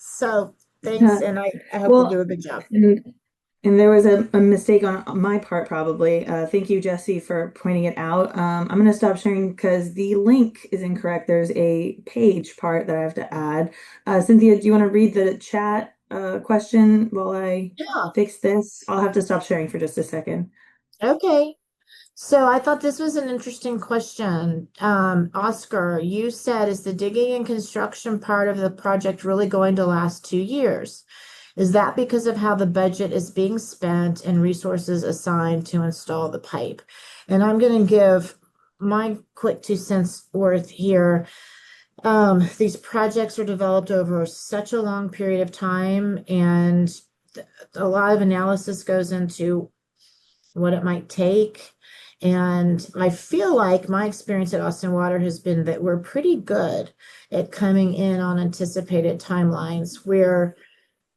So thanks, Uh, and I hope we'll do well, a good job. and there was a mistake on my part, probably. Thank you, Jesse, for pointing it out. I'm going to stop sharing because the link is incorrect. There's a page part that I have to add. Cynthia, do you want to read the chat question while I Yeah. fix this? I'll have to stop sharing for just a second. Okay. So I thought this was an interesting question. Oscar, you said, is the digging and construction part of the project really going to last 2 years? Is that because of how the budget is being spent and resources assigned to install the pipe? And I'm going to give my quick 2 cents worth here. These projects are developed over such a long period of time, and a lot of analysis goes into what it might take. And I feel like my experience at Austin Water has been that we're pretty good at coming in on anticipated timelines. Where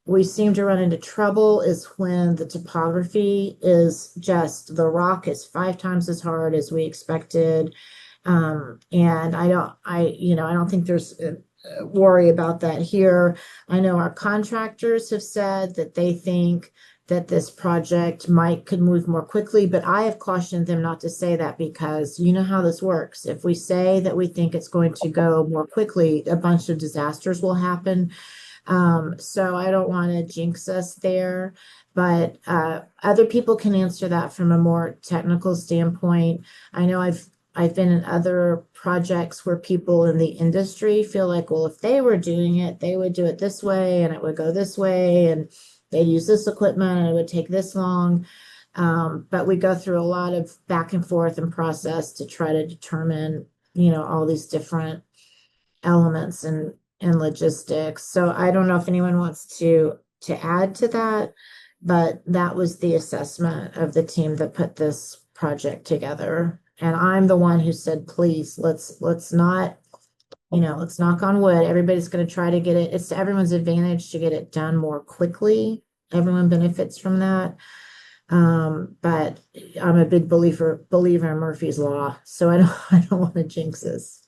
we seem to run into trouble is when the topography is just the rock is 5 times as hard as we expected. And I don't think there's a worry about that here. I know our contractors have said that they think that this project could move more quickly, but I have cautioned them not to say that because you know how this works. If we say that we think it's going to go more quickly, a bunch of disasters will happen. So I don't want to jinx us there, but other people can answer that from a more technical standpoint. I know I've been in other projects where people in the industry feel like, well, if they were doing it, they would do it this way and it would go this way and they'd use this equipment and it would take this long. But we go through a lot of back and forth and process to try to determine, all these different elements and logistics. So I don't know if anyone wants to add to that, but that was the assessment of the team that put this project together. And I'm the one who said, please, let's not, let's knock on wood. Everybody's going to try to get it. It's to everyone's advantage to get it done more quickly. Everyone benefits from that. But I'm a big believer in Murphy's Law, so I don't want to jinx this.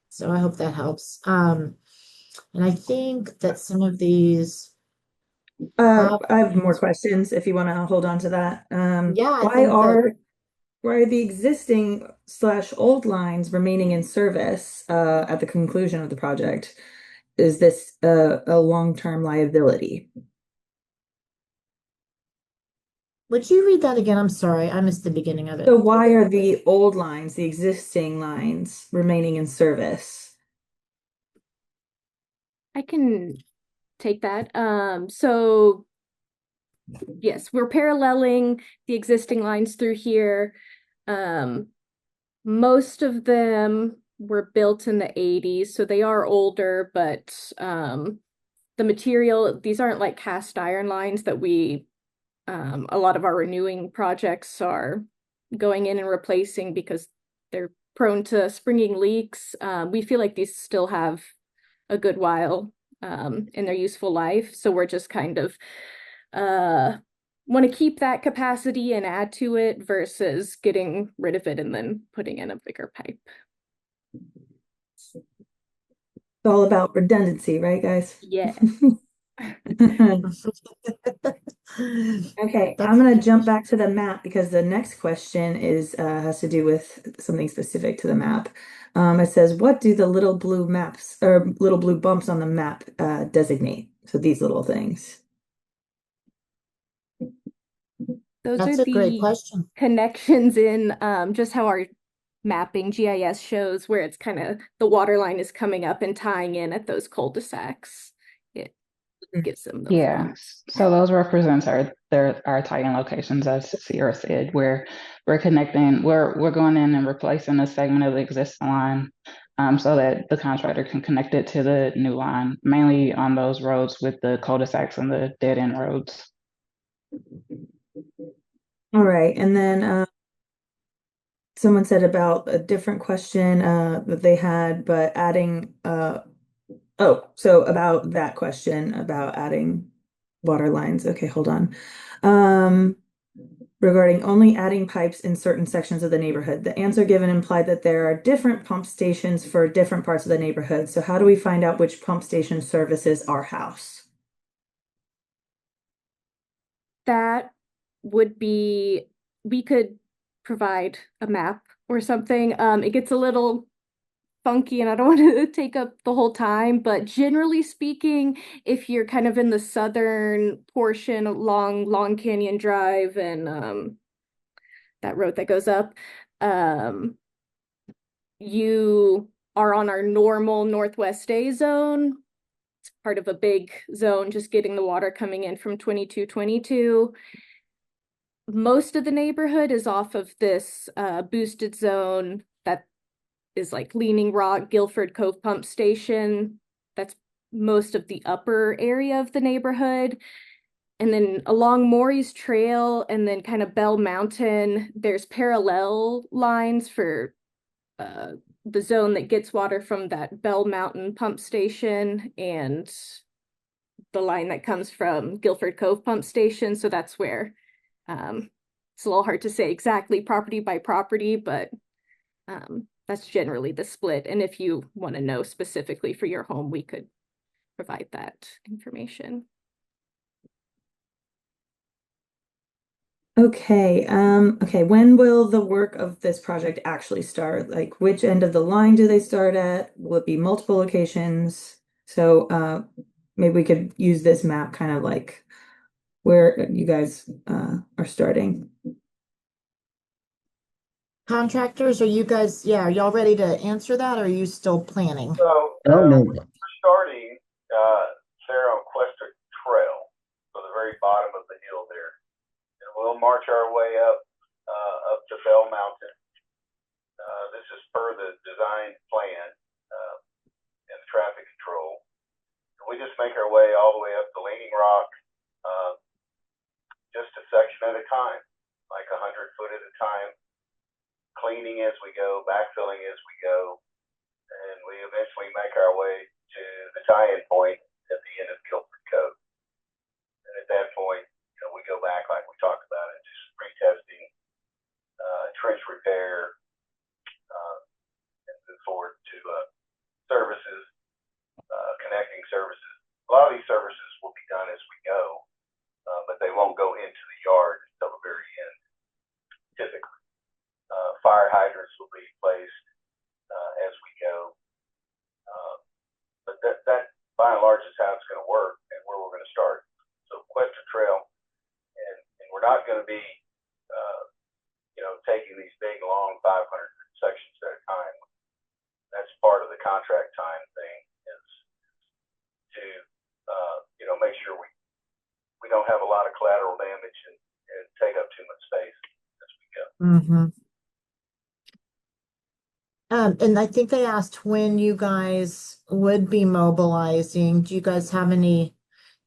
So I hope that helps. And I think that some of these I have more questions if you want to hold on to that. yeah, I Why think that are the existing slash old lines remaining in service at the conclusion of the project? Is this a long-term liability? Would you read that again? I'm sorry, I missed the beginning of So it. why are the old lines, the existing lines, remaining in service? I can take that. So yes, we're paralleling the existing lines through here. Most of them were built in the 80s, so they are older, but the material, these aren't like cast iron lines that a lot of our renewing projects are going in and replacing because they're prone to springing leaks. We feel like these still have a good while in their useful life. So we're just kind of want to keep that capacity and add to it versus getting rid of it and then putting in a bigger pipe. It's all about redundancy, right, guys? Yeah. Okay, That's I'm gonna jump back to the map because the next question is has to do with something specific to the map. It says, what do the little blue maps or little blue bumps on the map designate? So these little things. Those are that's a great the question. connections in just how our mapping GIS shows where it's kind of the water line is coming up and tying in at those cul-de-sacs. It gives them those Yeah, bumps. so those represents our tie-in locations, as Sierra said, where we're connecting, we're going in and replacing a segment of the existing line, so that the contractor can connect it to the new line, mainly on those roads with the cul-de-sacs and the dead-end roads. All right, and then someone said about a different question that they had, but adding so about that question about adding water lines. Okay, hold on. Regarding only adding pipes in certain sections of the neighborhood. The answer given implied that there are different pump stations for different parts of the neighborhood. So how do we find out which pump station services our house? That would be, we could provide a map or something. It gets a little funky and I don't want to take up the whole time, but generally speaking, if you're kind of in the southern portion along Long Canyon Drive and that road that goes up, you are on our normal Northwest A zone. It's part of a big zone, just getting the water coming in from 2222. Most of the neighborhood is off of this boosted zone that is like Leaning Rock, Guilford Cove Pump Station. That's most of the upper area of the neighborhood. And then along Maury's Trail and then kind of Bell Mountain, there's parallel lines for the zone that gets water from that Bell Mountain pump station and the line that comes from Guilford Cove Pump Station. So that's where it's a little hard to say exactly property by property, but that's generally the split. And if you want to know specifically for your home, we could provide that information. Okay, okay, when will the work of this project actually start? Like which end of the line do they start at? Will it be multiple locations? So maybe we could use this map kind of like where you guys are starting. Contractors, are you guys, yeah, are y'all ready to answer that or are you still planning? So Oh no. we're starting there on Quester Trail, so the very bottom of the hill there, and we'll march our way up to Bell Mountain. This is per the design plan and the traffic control. And we just make our way all the way up to Leaning Rock, just a section at a time, like 100 foot at a time, cleaning as we go, backfilling as we go, and we eventually make our way to the tie-in point at the end of Guilford Cove. And at that point, we go back like we talked about it, just retesting, trench repair, and move forward to services, connecting services. A lot of these services will be done as we go, but they won't go into the yard until the very end, typically. Fire hydrants will be placed as we go. But that by and large is how it's going to work and where we're going to start. So Quester Trail, and we're not not going to be, taking these big, long 500 sections at a time. That's part of the contract time thing is to, make sure we don't have a lot of collateral damage and take up too much space as we go. Mm-hmm. And I think they asked when you guys would be mobilizing. Do you guys have any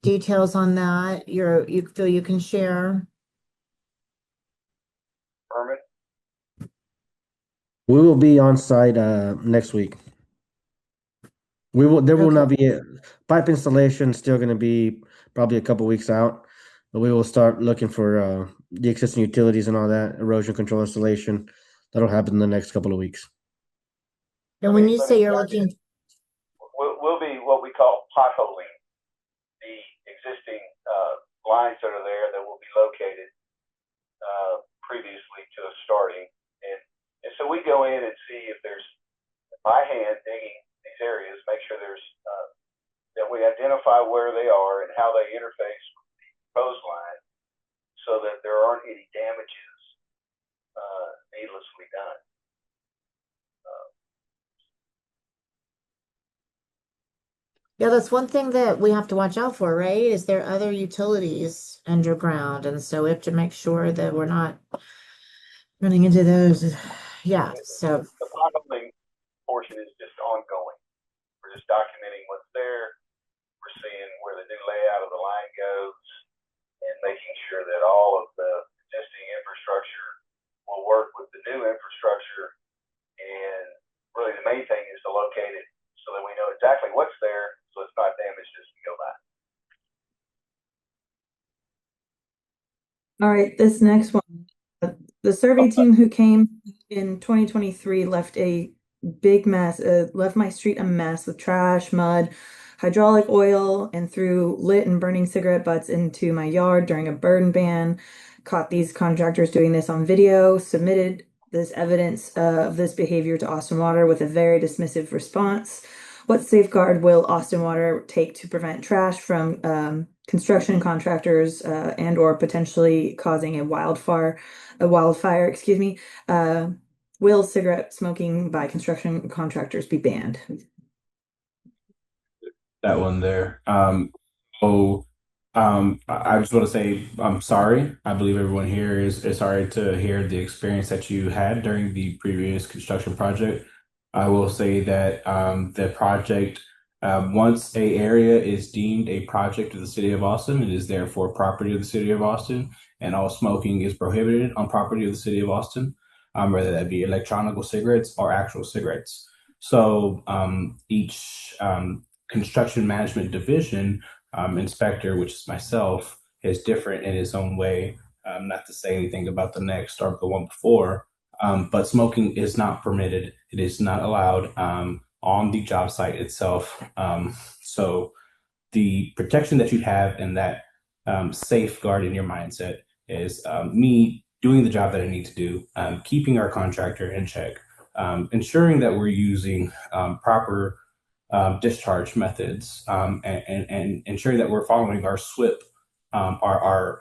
details on that you feel you can share? Herman? We will be on site next week. There will Okay. not be pipe installation, still going to be probably a couple weeks out, but we will start looking for the existing utilities and all that, erosion control installation. That'll happen in the next couple of weeks. And when you say you're looking, We'll be what we call potholing the existing lines that are there that will be located previously to us starting. And so we go in and see if there's, by hand, digging these areas, make sure there's, that we identify where they are and how they interface with the proposed line so that there aren't any damages needlessly done. yeah, that's one thing that we have to watch out for, right? Is there other utilities underground? And so we have to make sure that we're not running into those. Yeah, so The potholing portion is just ongoing. We're just documenting what's there. We're seeing where the new layout of the line goes and making sure that all of the existing infrastructure will work with the new infrastructure. And really the main thing is to locate it so that we know exactly what's there so it's not damaged as we go by. All right, this next one. The survey team who came in 2023 left a big mess, left my street a mess with trash, mud, hydraulic oil, and threw lit and burning cigarette butts into my yard during a burn ban. Caught these contractors doing this on video, submitted this evidence of this behavior to Austin Water with a very dismissive response. What safeguard will Austin Water take to prevent trash from construction contractors and or potentially causing a wildfire, excuse me? Will cigarette smoking by construction contractors be banned? That one there. I just want to say I'm sorry. I believe everyone here is sorry to hear the experience that you had during the previous construction project. I will say that the project, once a area is deemed a project of the city of Austin, it is therefore property of the city of Austin, and all smoking is prohibited on property of the city of Austin, whether that be electronic cigarettes or actual cigarettes. So each construction management division inspector, which is myself, is different in his own way. Not to say anything about the next or the one before, but smoking is not permitted. It is not allowed on the job site itself. So the protection that you have and that safeguard in your mindset is me doing the job that I need to do, keeping our contractor in check, ensuring that we're using proper discharge methods, and ensuring that we're following our SWIP, our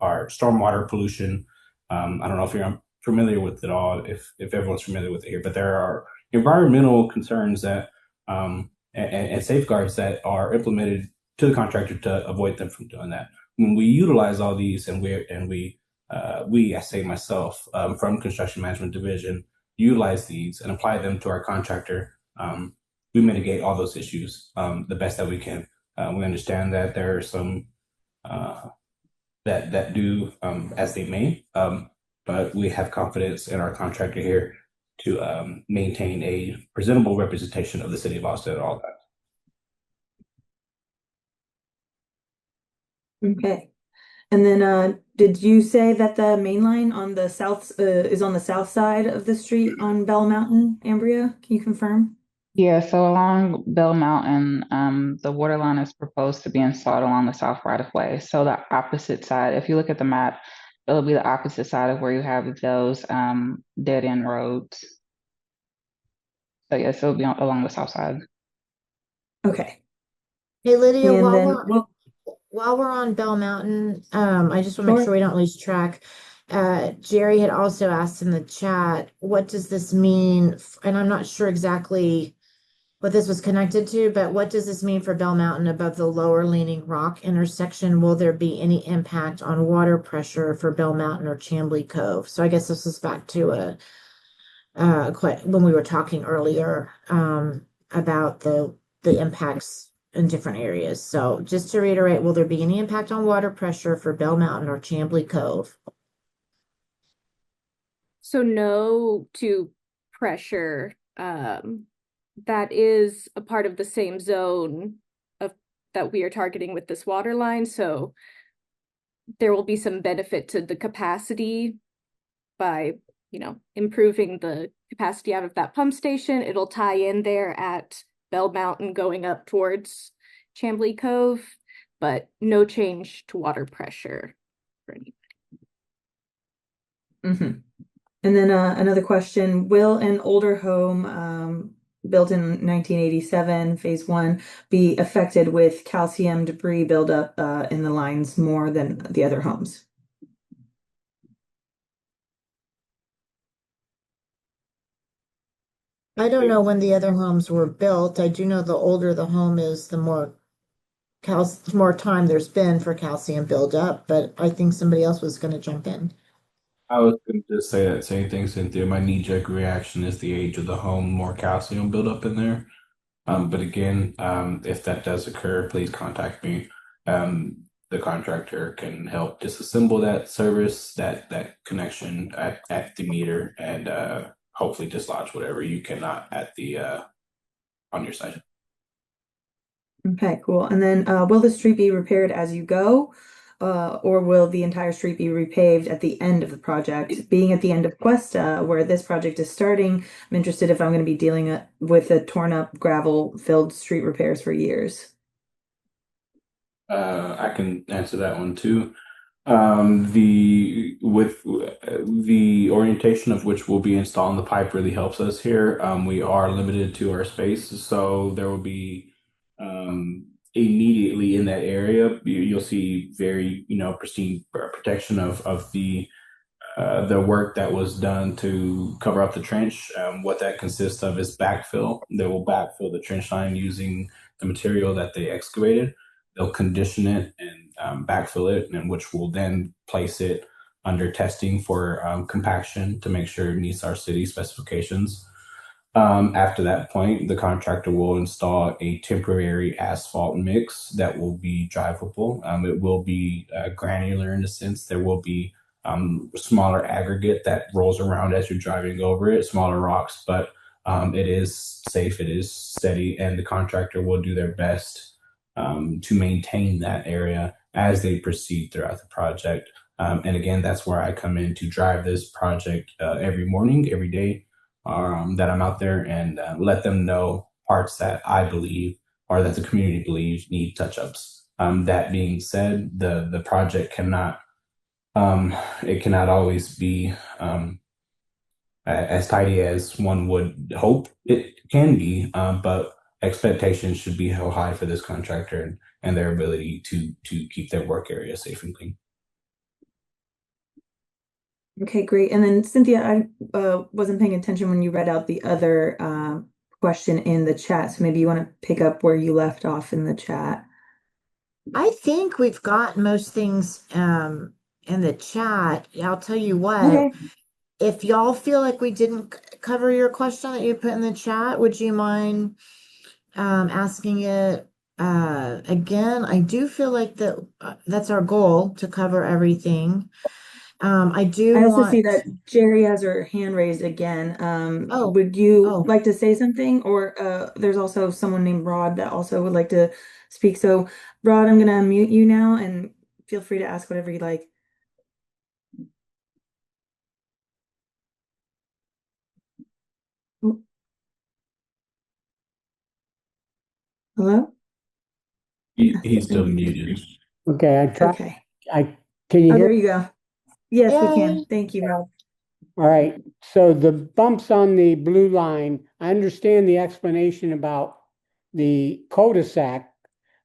stormwater pollution. I don't know if you're familiar with it all, if everyone's familiar with it here, but there are environmental concerns that and safeguards that are implemented to the contractor to avoid them from doing that. When we utilize all these, I say myself, from construction management division, utilize these and apply them to our contractor, we mitigate all those issues the best that we can. We understand that there are some that do as they may, but we have confidence in our contractor here to maintain a presentable representation of the city of Austin at all times. Okay. And then did you say that the main line on the south is on the south side of the street on Bell Mountain, Ambria? Can you confirm? Yeah, so along Bell Mountain, the water line is proposed to be installed along the south right of way. So the opposite side, if you look at the map, it'll be the opposite side of where you have those dead end roads. So yes, it'll be along the south side. Okay. hey Lydia, And while then, we're while we're on Bell Mountain, I just want to make Sure. sure we don't lose track. Jerry had also asked in the chat, what does this mean? And I'm not sure exactly what this was connected to, but what does this mean for Bell Mountain above the lower leaning rock intersection? Will there be any impact on water pressure for Bell Mountain or Chambly Cove? So I guess this is back to when we were talking earlier about the impacts in different areas. So just to reiterate, will there be any impact on water pressure for Bell Mountain or Chambly Cove? So no to pressure. That is a part of the same zone of that we are targeting with this water line. So there will be some benefit to the capacity by, improving the capacity out of that pump station. It'll tie in there at Bell Mountain going up towards Chambly Cove, but no change to water pressure for any. And then another question, will an older home built in 1987, phase one, be affected with calcium debris buildup in the lines more than the other homes? I don't know when the other homes were built. I do know the older the home is, the more time there's been for calcium buildup, but I think somebody else was going to jump in. I was going to just say that same thing, Cynthia. My knee-jerk reaction is the age of the home, more calcium buildup in there. But again, if that does occur, please contact me. The contractor can help disassemble that service, that connection at the meter, and hopefully dislodge whatever you cannot at the on your site. Okay, cool. And then will the street be repaired as you go? Or will the entire street be repaved at the end of the project? Being at the end of Cuesta, where this project is starting, I'm interested if I'm going to be dealing with the torn up gravel-filled street repairs for years. I can answer that one too. The orientation of which will be installing the pipe really helps us here. We are limited to our space, so there will be immediately in that area you'll see very pristine protection of the work that was done to cover up the trench. What that consists of is backfill. They will backfill the trench line using the material that they excavated. They'll condition it and backfill it, and which will then place it under testing for compaction to make sure it meets our city specifications. After that point, the contractor will install a temporary asphalt mix that will be drivable. It will be granular in the sense there will be smaller aggregate that rolls around as you're driving over it, smaller rocks, but it is safe, it is steady, and the contractor will do their best to maintain that area as they proceed throughout the project. And again, that's where I come in to drive this project every morning, every day that I'm out there and let them know parts that I believe or that the community believes need touch-ups. That being said, the project cannot it cannot always be as tidy as one would hope it can be, but expectations should be held high for this contractor and their ability to keep their work area safe and clean. Okay, great. And then Cynthia, I wasn't paying attention when you read out the other question in the chat. So maybe you want to pick up where you left off in the chat. I think we've got most things in the chat. I'll tell you what, Okay. if y'all feel like we didn't cover your question that you put in the chat, would you mind asking it again? I do feel like that's our goal to cover everything. I do I also see want. that Jerry has her hand raised again. Oh, Would you oh, like to say something? Or there's also someone named Rod that also would like to speak. So Rod, I'm gonna unmute you now and feel free to ask whatever you like. Hello? He's still muted. Okay, I tried. Okay. Can you Oh, hear? there you go. Yes, we can. yay. Thank you, Rod. All right. So the bumps on the blue line, I understand the explanation about the cul-de-sac,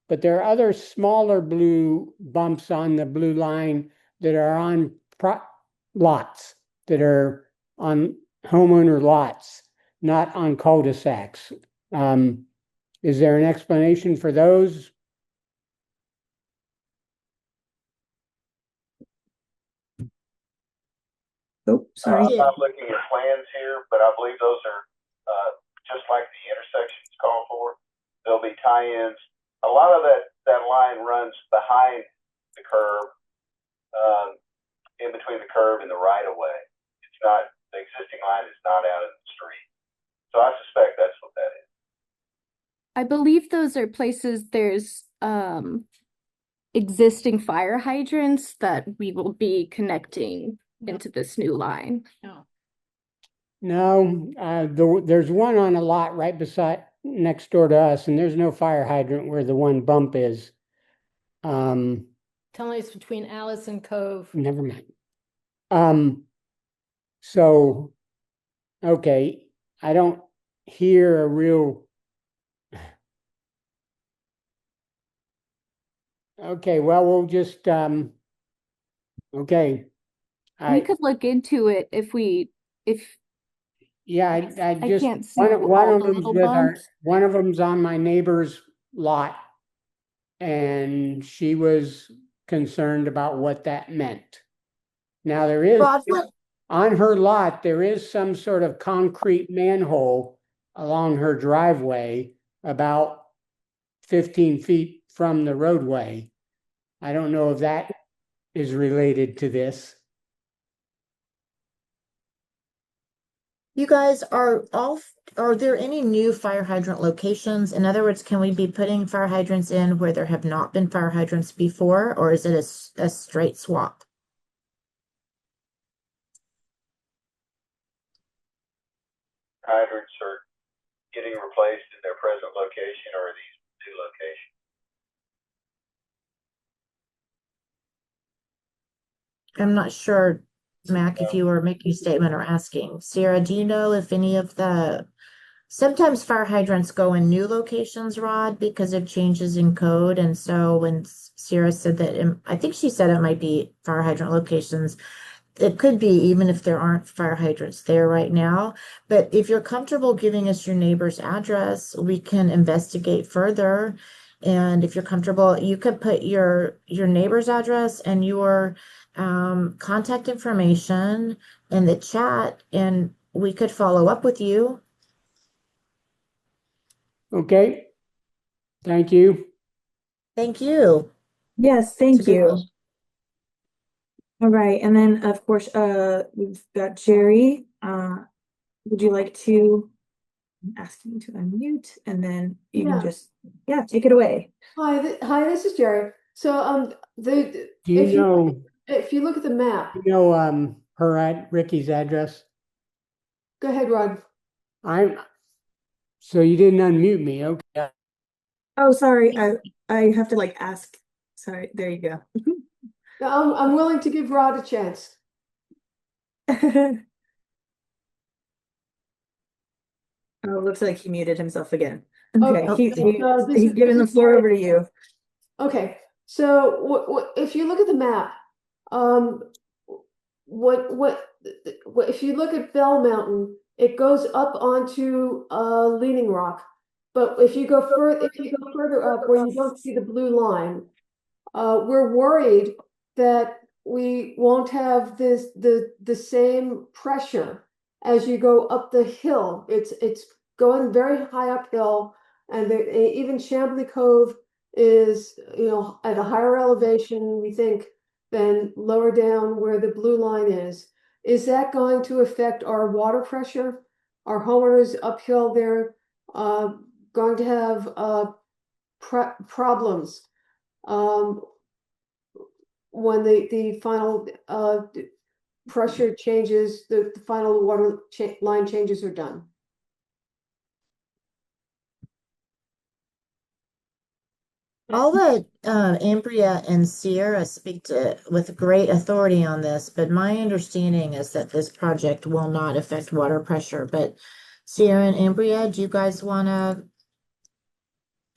but there are other smaller blue bumps on the blue line that are on lots, that are on homeowner lots, not on cul-de-sacs. Is there an explanation for those? Oh, sorry. I'm not looking at plans here, but I believe those are just like the intersections call for. There'll be tie-ins. A lot of that line runs behind the curb, in between the curb and the right of way. It's not, the existing line is not out in the street. So I suspect that's what that is. I believe those are places there's existing fire hydrants that we will be connecting into this new line. No, there's one on a lot right beside next door to us, and there's no fire hydrant where the one bump is. Telling us between Alice and Cove. Never mind. So, okay, I don't hear a real. Okay, well, we'll just okay. We could look into it if yeah, I just can't see one all of the them's little with our bumps. one of them's on my neighbor's lot, and she was concerned about what that meant. Now there is Rod, on her lot, there is some sort of concrete manhole along her driveway about 15 feet from the roadway. I don't know if that is related to this. you guys are there any new fire hydrant locations? In other words, can we be putting fire hydrants in where there have not been fire hydrants before, or is it a straight swap? Hydrants are getting replaced in their present location, or are these new locations? I'm not sure, Mac, if you were making a statement or asking. Sierra, do you know if any of sometimes fire hydrants go in new locations, Rod, because of changes in code. And so when Sierra said that, I think she said it might be fire hydrant locations. It could be even if there aren't fire hydrants there right now. But if you're comfortable giving us your neighbor's address, we can investigate further. And if you're comfortable, you could put your neighbor's address and your contact information in the chat, and we could follow up with you. Okay. Thank you. Thank you. Yes, thank you. All right, and then of course, we've got Jerry. Would you like to ask you to unmute, and then you can just take it away. Hi, this is Jerry. So Do you know if you look at the map, Ricky's address? go ahead, Rod. So you didn't unmute me, okay. Oh, sorry, I have to like ask. Sorry, there you go. I'm willing to give Rod a chance. Oh, looks like he muted himself again. Okay, Okay, he's giving the floor over to you. Okay, so if you look at the map, if you look at Bell Mountain, it goes up onto Leaning Rock, but if you go further up where you don't see the blue line, we're worried that we won't have the same pressure as you go up the hill. It's going very high uphill, and even Chambly Cove is at a higher elevation, we think, than lower down where the blue line is. Is that going to affect our water pressure? Our homeowners uphill there going to have problems when the final pressure changes, the final water line changes are done? I'll let Ambria and Sierra speak to with great authority on this, but my understanding is that this project will not affect water pressure. But Sierra and Ambria, do you guys want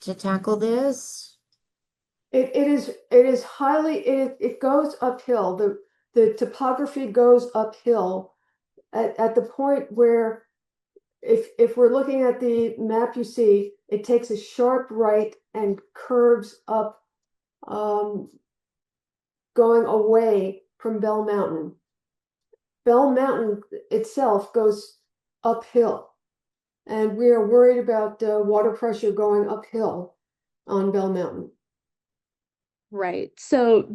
to tackle this? It is highly, it goes uphill. The topography goes uphill at the point where if we're looking at the map you see, it takes a sharp right and curves up, going away from Bell Mountain. Bell Mountain itself goes uphill, and we are worried about water pressure going uphill on Bell Mountain. Right. So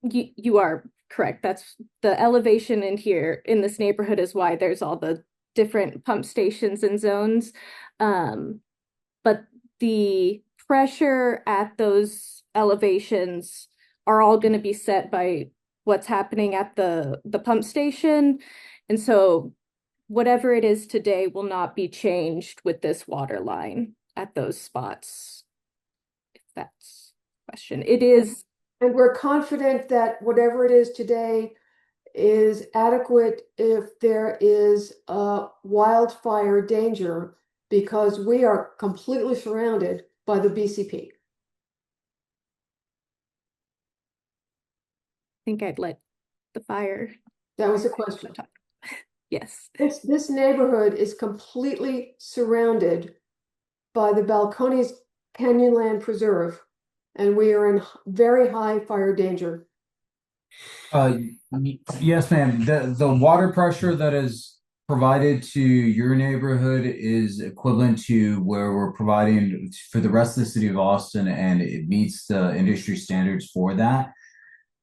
you are correct. That's the elevation in here in this neighborhood is why there's all the different pump stations and zones. But the pressure at those elevations are all going to be set by what's happening at the pump station. And so whatever it is today will not be changed with this water line at those spots. If that's the question. It is. And we're confident that whatever it is today is adequate if there is a wildfire danger, because we are completely surrounded by the BCP. I think I'd let the fire. That was a question. Yes. This neighborhood is completely surrounded by the Balcones Canyonland Preserve, and we are in very high fire danger. Yes, ma'am. The water pressure that is provided to your neighborhood is equivalent to where we're providing for the rest of the city of Austin, and it meets the industry standards for that.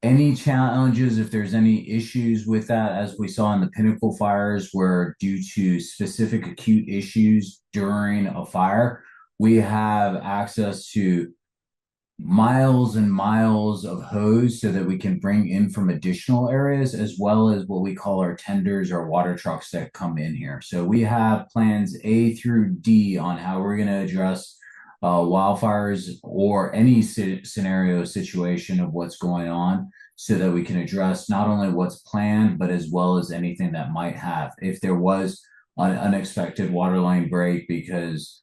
Any challenges, if there's any issues with that, as we saw in the Pinnacle fires, where due to specific acute issues during a fire, we have access to miles and miles of hose so that we can bring in from additional areas, as well as what we call our tenders or water trucks that come in here. So we have plans A through D on how we're going to address wildfires or any scenario situation of what's going on, so that we can address not only what's planned, but as well as anything that might have. If there was an unexpected water line break because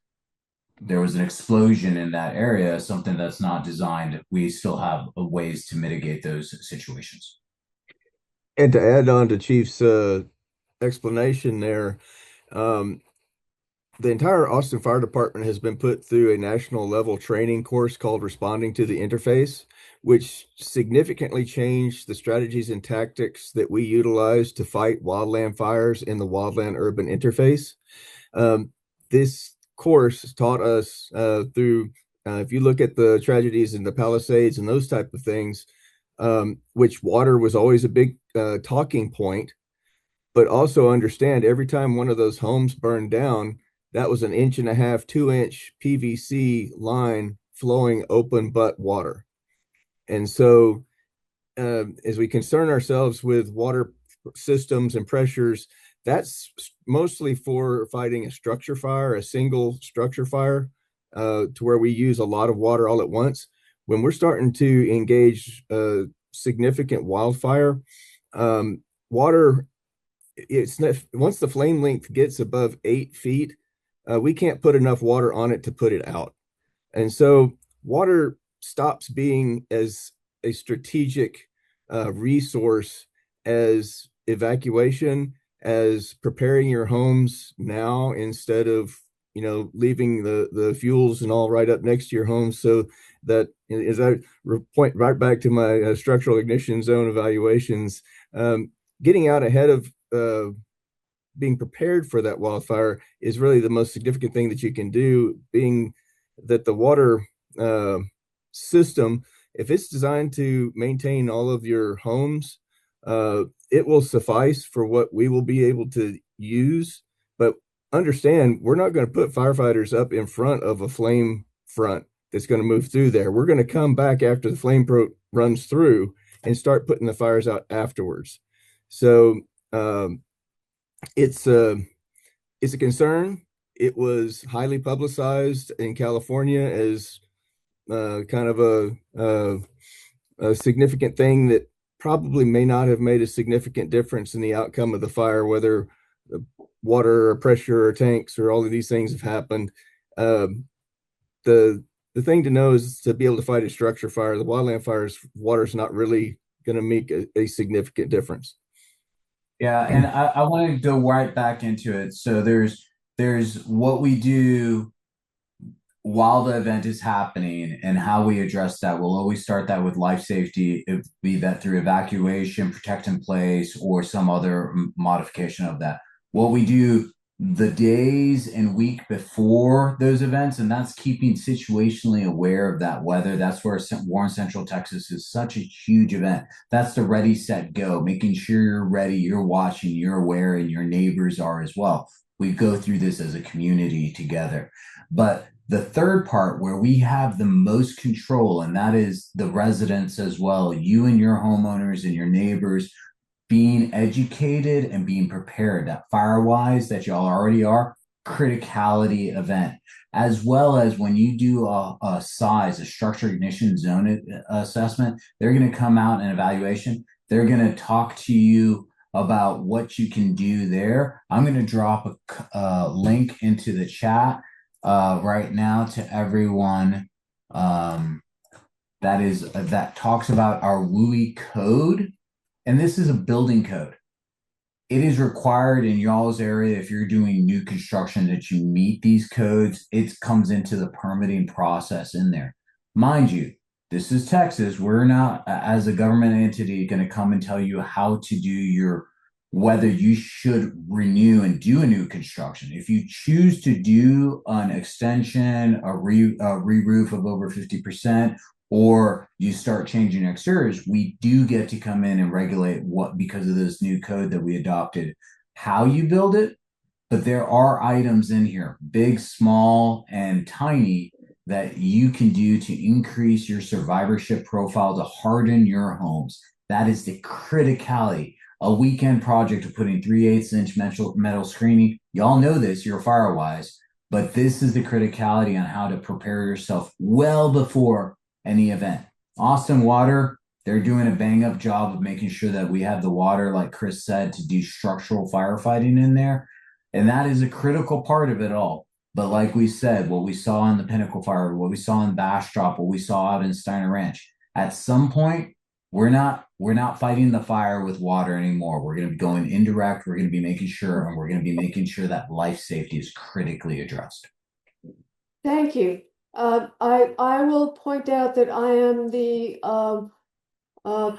there was an explosion in that area, something that's not designed, we still have ways to mitigate those situations. And to add on to Chief's explanation there, the entire Austin Fire Department has been put through a national level training course called Responding to the Interface, which significantly changed the strategies and tactics that we utilize to fight wildland fires in the wildland urban interface. This course taught us through, if you look at the tragedies in the Palisades and those type of things, which water was always a big talking point, but also understand every time one of those homes burned down, that was an 1.5 inch, 2 inch PVC line flowing open butt water. And so as we concern ourselves with water systems and pressures, that's mostly for fighting a structure fire, a single structure fire, to where we use a lot of water all at once. When we're starting to engage significant wildfire, water, it's not, once the flame length gets above 8 feet, we can't put enough water on it to put it out. And so water stops being as a strategic resource as evacuation, as preparing your homes now instead of, you know, leaving the fuels and all right up next to your home. So that, as I point right back to my structural ignition zone evaluations, getting out ahead of being prepared for that wildfire is really the most significant thing that you can do, being that the water system, if it's designed to maintain all of your homes, it will suffice for what we will be able to use. But understand, we're not going to put firefighters up in front of a flame front that's going to move through there. We're going to come back after the flame runs through and start putting the fires out afterwards. So it's a concern. It was highly publicized in California as kind of a significant thing that probably may not have made a significant difference in the outcome of the fire, whether water or pressure or tanks or all of these things have happened. The the thing to know is to be able to fight a structure fire. The wildland fires, water's not really going to make a significant difference. Yeah, and I want to go right back into it. So there's what we do while the event is happening and how we address that. We'll always start that with life safety, be that through evacuation, protect in place, or some other modification of that. What we do the days and week before those events, and that's keeping situationally aware of that weather. That's where Warren Central Texas is such a huge event. That's the ready, set, go, making sure you're ready, you're watching, you're aware, and your neighbors are as well. We go through this as a community together. But the third part where we have the most control, and that is the residents as well, you and your homeowners and your neighbors being educated and being prepared, that fire-wise that y'all already are, criticality event, as well as when you do a size, a structure ignition zone assessment, they're going to come out and evaluation. They're going to talk to you about what you can do there. I'm going to drop a link into the chat right now to everyone that talks about our WUI code. And this is a building code. It is required in y'all's area if you're doing new construction that you meet these codes. It comes into the permitting process in there. Mind you, this is Texas. We're not, as a government entity, going to come and tell you how to do whether you should renew and do a new construction. If you choose to do an extension, a re-roof of over 50%, or you start changing exteriors, we do get to come in and regulate because of this new code that we adopted, how you build it. But there are items in here, big, small, and tiny, that you can do to increase your survivorship profile to harden your homes. That is the criticality. A weekend project of putting 3/8 inch metal screening. Y'all know this, you're firewise, but this is the criticality on how to prepare yourself well before any event. Austin Water, they're doing a bang up job of making sure that we have the water, like Chris said, to do structural firefighting in there. And that is a critical part of it all. But like we said, what we saw in the Pinnacle Fire, what we saw in Bastrop, what we saw out in Steiner Ranch, at some point, we're not fighting the fire with water anymore. We're going to be going indirect. We're going to be making sure, and we're going to be making sure that life safety is critically addressed. Thank you. I will point out that I am the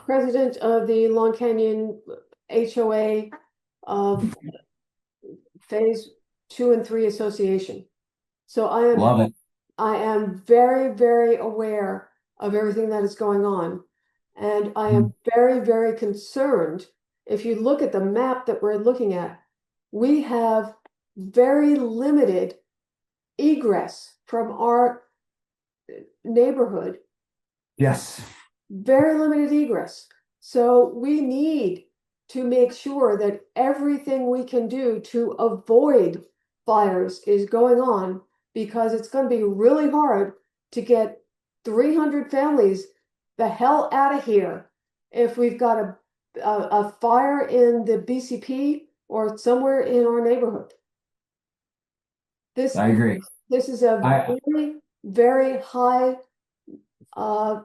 president of the Long Canyon HOA Phase 2 and 3 Association. So Love it. I am very, very aware of everything that is going on. And I am very, very concerned. If you look at the map that we're looking at, we have very limited egress from our neighborhood. Yes. Very limited egress. So we need to make sure that everything we can do to avoid fires is going on, because it's going to be really hard to get 300 families the hell out of here if we've got a fire in the BCP or somewhere in our neighborhood. I agree. This is a very, very high. I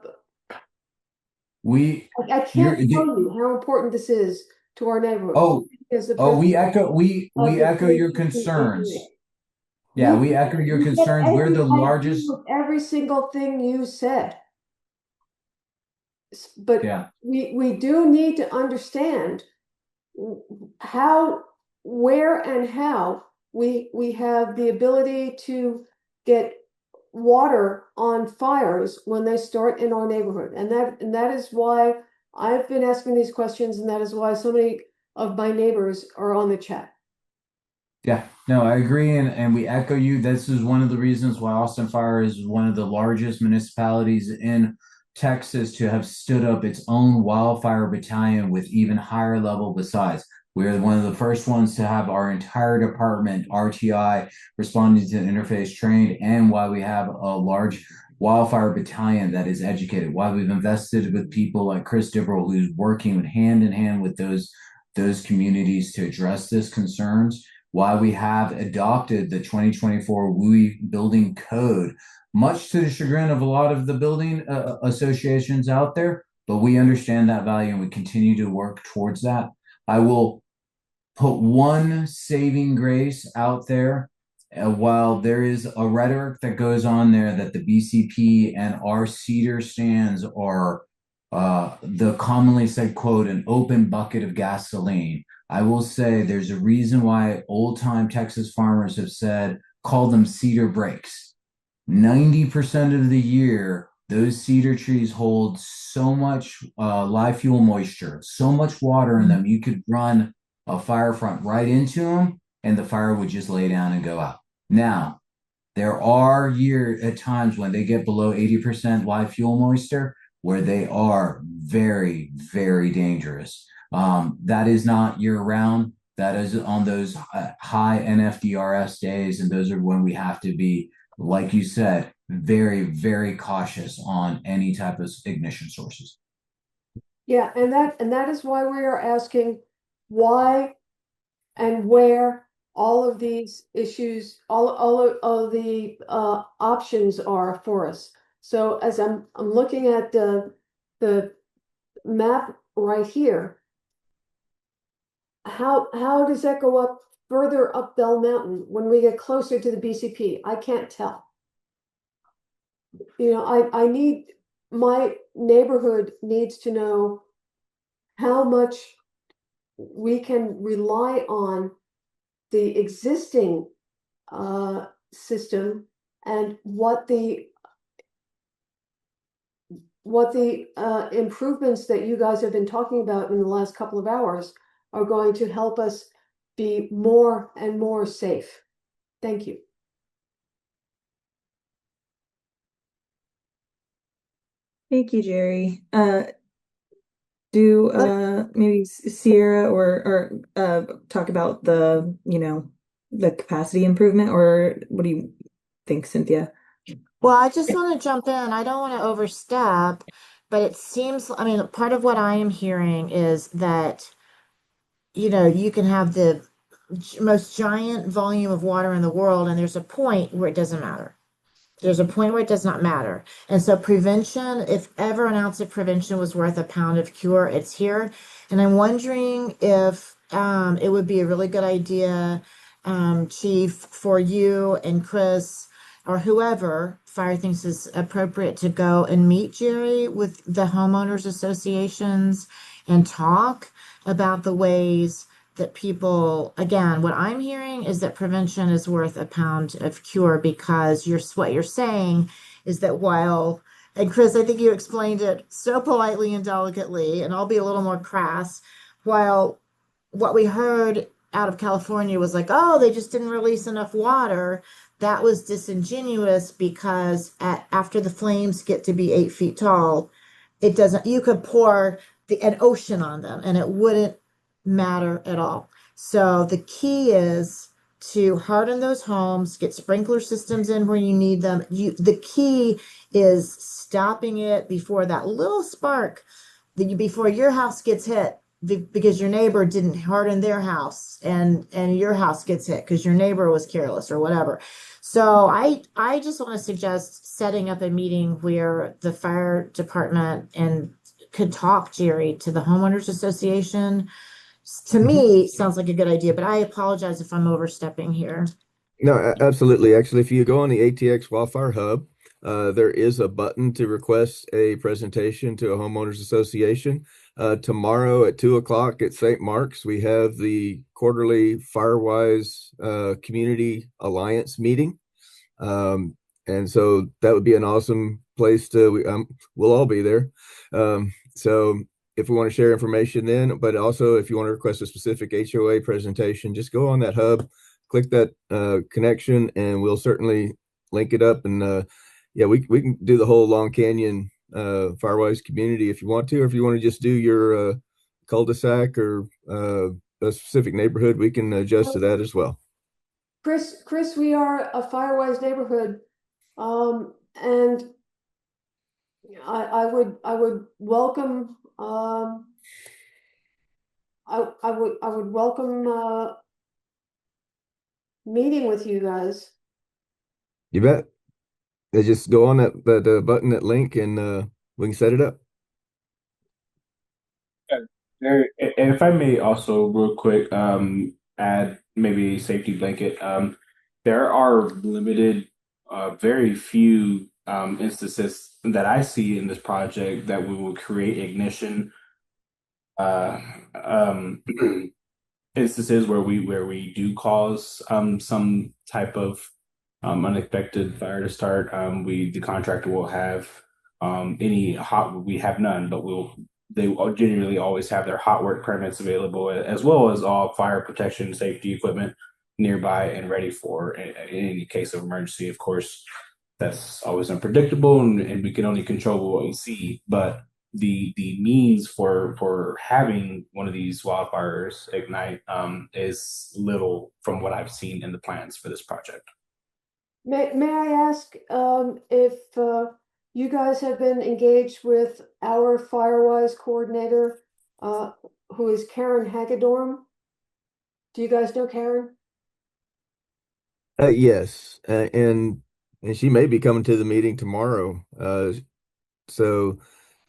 can't tell you how important this is to our neighborhood. We echo your concerns. Yeah, we echo your concerns. We're the largest. Every single thing you said. But yeah, we do need to understand how, where, and how we have the ability to get water on fires when they start in our neighborhood. And that is why I've been asking these questions, and that is why so many of my neighbors are on the chat. Yeah, no, I agree, and we echo you. This is one of the reasons why Austin Fire is one of the largest municipalities in Texas to have stood up its own wildfire battalion with even higher level besides. We're one of the first ones to have our entire department, RTI, responding to the interface trained, and why we have a large wildfire battalion that is educated, why we've invested with people like Chris Dibble, who's working hand in hand with those communities to address these concerns, why we have adopted the 2024 WUI building code much to the chagrin of a lot of the building associations out there, but we understand that value and we continue to work towards that. I will put one saving grace out there. While there is a rhetoric that goes on there that the BCP and our cedar stands are the commonly said quote, an open bucket of gasoline. I will say there's a reason why old time Texas farmers have said, call them cedar breaks. 90% of the year, those cedar trees hold so much live fuel moisture, so much water in them, you could run a fire front right into them and the fire would just lay down and go out. Now, there are years at times when they get below 80% live fuel moisture where they are very, very dangerous. That is not year round. That is on those high NFDRS days. And those are when we have to be, like you said, very, very cautious on any type of ignition sources. Yeah, and that is why we are asking why and where all of these issues, all of the options are for us. So as I'm looking at the map right here, how does that go up further up Bell Mountain when we get closer to the BCP? I can't tell. You know, I need, my neighborhood needs to know how much we can rely on the existing system and what the improvements that you guys have been talking about in the last couple of hours are going to help us be more and more safe. Thank you. Thank you, Jerry. Do maybe Sierra or talk about the, the capacity improvement, or what do you think, Cynthia? Well, I just want to jump in. I don't want to overstep, but it seems, I mean, part of what I am hearing is that, you can have the most giant volume of water in the world, and there's a point where it doesn't matter. There's a point where it does not matter. And so prevention, if ever an ounce of prevention was worth a pound of cure, it's here. And I'm wondering if it would be a really good idea, Chief, for you and Chris or whoever fire thinks is appropriate to go and meet Jerry with the homeowners associations and talk about the ways that people, again, what I'm hearing is that prevention is worth a pound of cure, because what you're saying is that while, and Chris, I think you explained it so politely and delicately, and I'll be a little more crass, while what we heard out of California was like, oh, they just didn't release enough water. That was disingenuous, because after the flames get to be 8 feet tall, it doesn't, you could pour an ocean on them and it wouldn't matter at all. So the key is to harden those homes, get sprinkler systems in where you need them. The key is stopping it before that little spark, before your house gets hit, because your neighbor didn't harden their house, and your house gets hit because your neighbor was careless or whatever. So I just want to suggest setting up a meeting where the fire department and could talk, Jerry, to the homeowners association. To me, sounds like a good idea, but I apologize if I'm overstepping here. No, absolutely. Actually, if you go on the ATX Wildfire Hub, there is a button to request a presentation to a homeowners association. Tomorrow at 2 o'clock at St. Mark's, we have the quarterly Firewise Community Alliance meeting. And so that would be an awesome place we'll all be there. So if we want to share information then, but also if you want to request a specific HOA presentation, just go on that hub, click that connection, and we'll certainly link it up. And yeah, we can do the whole Long Canyon Firewise community if you want to, or if you want to just do your cul-de-sac or a specific neighborhood, we can adjust to that as well. Chris, we are a Firewise neighborhood, and I would welcome I would welcome meeting with you guys. You bet. Just go on that button, that link, and we can set it up. Yeah, and if I may also real quick, add maybe a safety blanket. There are limited, very few instances that I see in this project that we will create ignition uh, um, instances where we do cause some type of unexpected fire to start. The contractor will have any hot. We have none, but they will generally always have their hot work permits available as well as all fire protection safety equipment nearby and ready for in any case of emergency. Of course, that's always unpredictable, and we can only control what we see, but the means for having one of these wildfires ignite is little from what I've seen in the plans for this project. May I ask if you guys have been engaged with our Firewise coordinator, who is Karen Hagedorn? Do you guys know Karen? Yes, and she may be coming to the meeting tomorrow. So,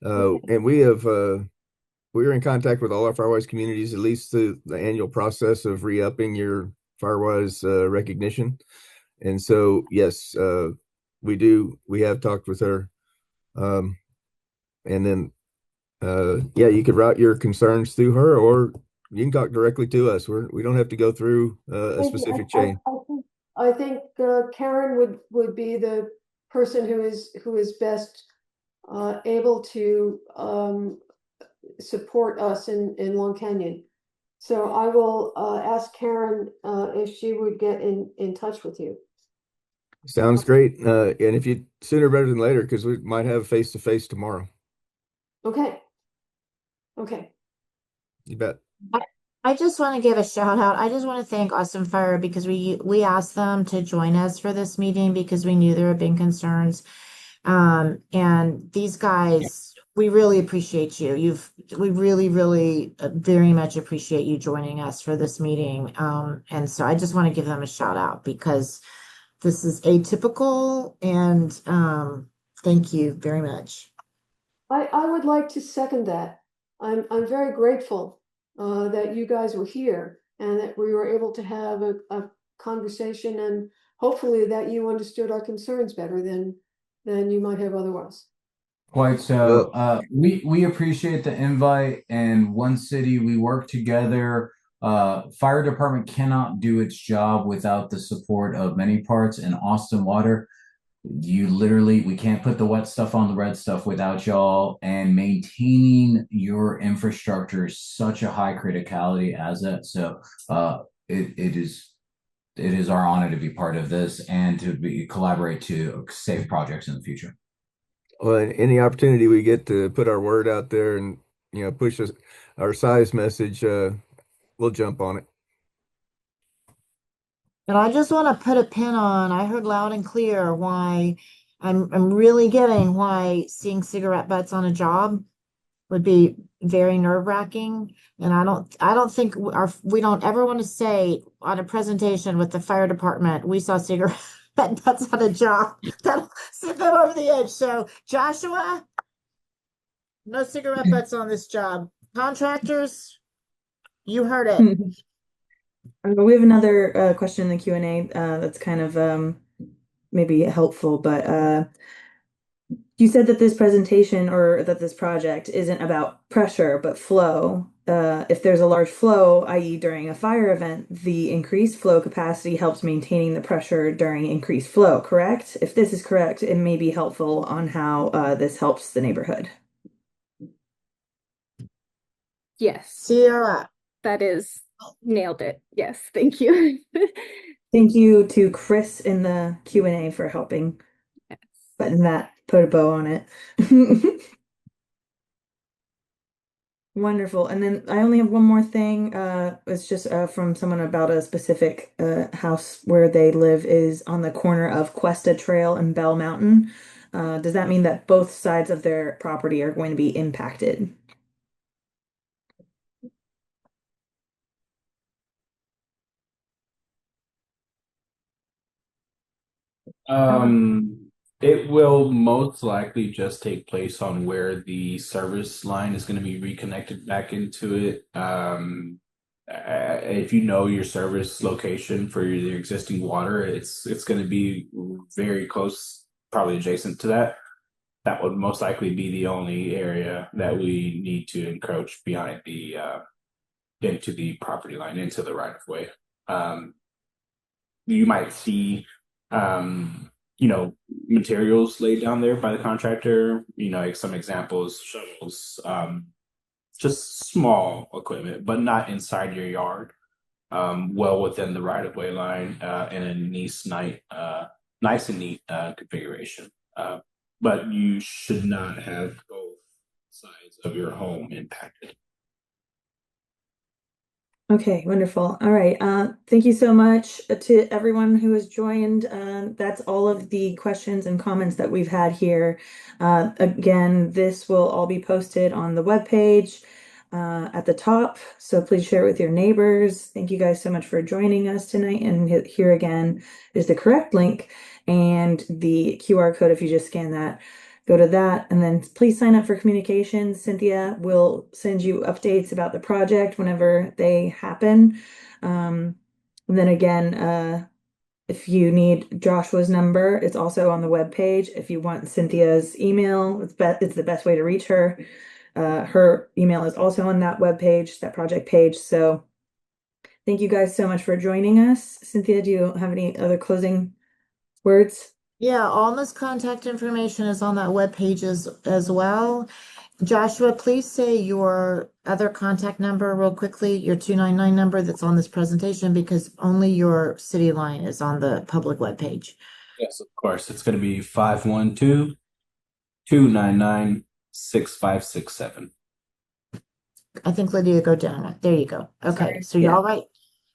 and we're in contact with all our Firewise communities, at least the annual process of re-upping your Firewise recognition. And so, yes, we have talked with her. Um, and then, yeah, you could route your concerns through her, or you can talk directly to us. We don't have to go through a Thank you. specific chain. I think Karen would be the person who is best able to support us in Long Canyon. So I will ask Karen if she would get in touch with you. Sounds great. And if you sooner better than later, because we might have face to face tomorrow. Okay. Okay. You bet. I just want to give a shout out. I just want to thank Austin Fire because we asked them to join us for this meeting because we knew there had been concerns. And these guys, we really appreciate you. We really, really very much appreciate you joining us for this meeting. And so I just want to give them a shout out because this is atypical and thank you very much. I would like to second that. I'm very grateful that you guys were here and that we were able to have a conversation, and hopefully that you understood our concerns better than you might have otherwise. Quite so. We appreciate the invite, and One City, we work together. Fire department cannot do its job without the support of many parts. And Austin Water, we can't put the wet stuff on the red stuff without y'all. And maintaining your infrastructure is such a high criticality asset. So, it is our honor to be part of this and to collaborate to save projects in the future. Well, any opportunity we get to put our word out there and push our size message, we'll jump on it. And I just want to put a pin on, I heard loud and clear why I'm really getting why seeing cigarette butts on a job would be very nerve-wracking. And I don't think we don't ever want to say on a presentation with the fire department, we saw cigarette butts on a job. That'll send them over the edge. So Joshua, no cigarette butts on this job. Contractors, you heard it. We have another question in the Q&A that's kind of maybe helpful, but you said that this presentation or that this project isn't about pressure, but flow. If there's a large flow, i.e. during a fire event, the increased flow capacity helps maintaining the pressure during increased flow, correct? If this is correct, it may be helpful on how this helps the neighborhood. Yes, Sierra. that is nailed it. Yes, thank you. Thank you to Chris in the Q&A for helping button that, put a bow on it. Wonderful. And then I only have one more thing. It's just from someone about a specific house where they live is on the corner of Cuesta Trail and Bell Mountain. Does that mean that both sides of their property are going to be impacted? Um, It will most likely just take place on where the service line is going to be reconnected back into it. If you know your service location for your existing water, it's going to be very close, probably adjacent to that. That would most likely be the only area that we need to encroach behind the into the property line, into the right of way. Um, you might see materials laid down there by the contractor, like some examples, shovels, just small equipment, but not inside your yard, well within the right of way line, in a nice and neat configuration. But you should not have both sides of your home impacted. Okay, wonderful. All right. Thank you so much to everyone who has joined. That's all of the questions and comments that we've had here. Again, this will all be posted on the webpage at the top. So please share it with your neighbors. Thank you guys so much for joining us tonight. And here again is the correct link and the QR code if you just scan that. Go to that and then please sign up for communications. Cynthia will send you updates about the project whenever they happen. And then again, if you need Joshua's number, it's also on the web page. If you want Cynthia's email, it's the best way to reach her. Her email is also on that web page, that project page. So thank you guys so much for joining us. Cynthia, do you have any other closing words? Yeah, Alma's contact information is on that web page as well. Joshua, please say your other contact number real quickly, your 299 number that's on this presentation, because only your city line is on the public web page. Yes, of course. It's going to be 512-299-6567. I think Lydia, go down. There you go. Okay, Sorry. so y'all write.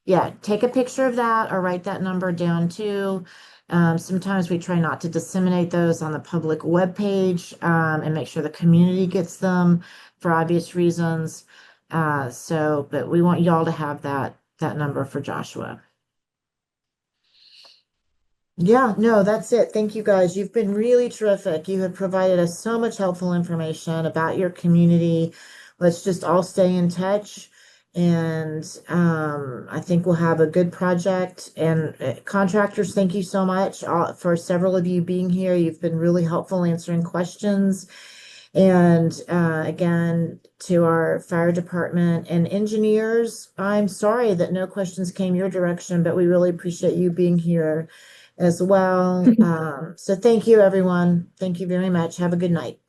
Yeah, take a picture of that or write that number down too. Sometimes we try not to disseminate those on the public webpage, and make sure the community gets them for obvious reasons. But we want y'all to have that number for Joshua. Yeah, no, that's it. Thank you guys. You've been really terrific. You have provided us so much helpful information about your community. Let's just all stay in touch. And I think we'll have a good project. And contractors, thank you so much for several of you being here. You've been really helpful answering questions. And again, to our fire department and engineers, I'm sorry that no questions came your direction, but we really appreciate you being here as well. So thank you, everyone. Thank you very much. Have a good night.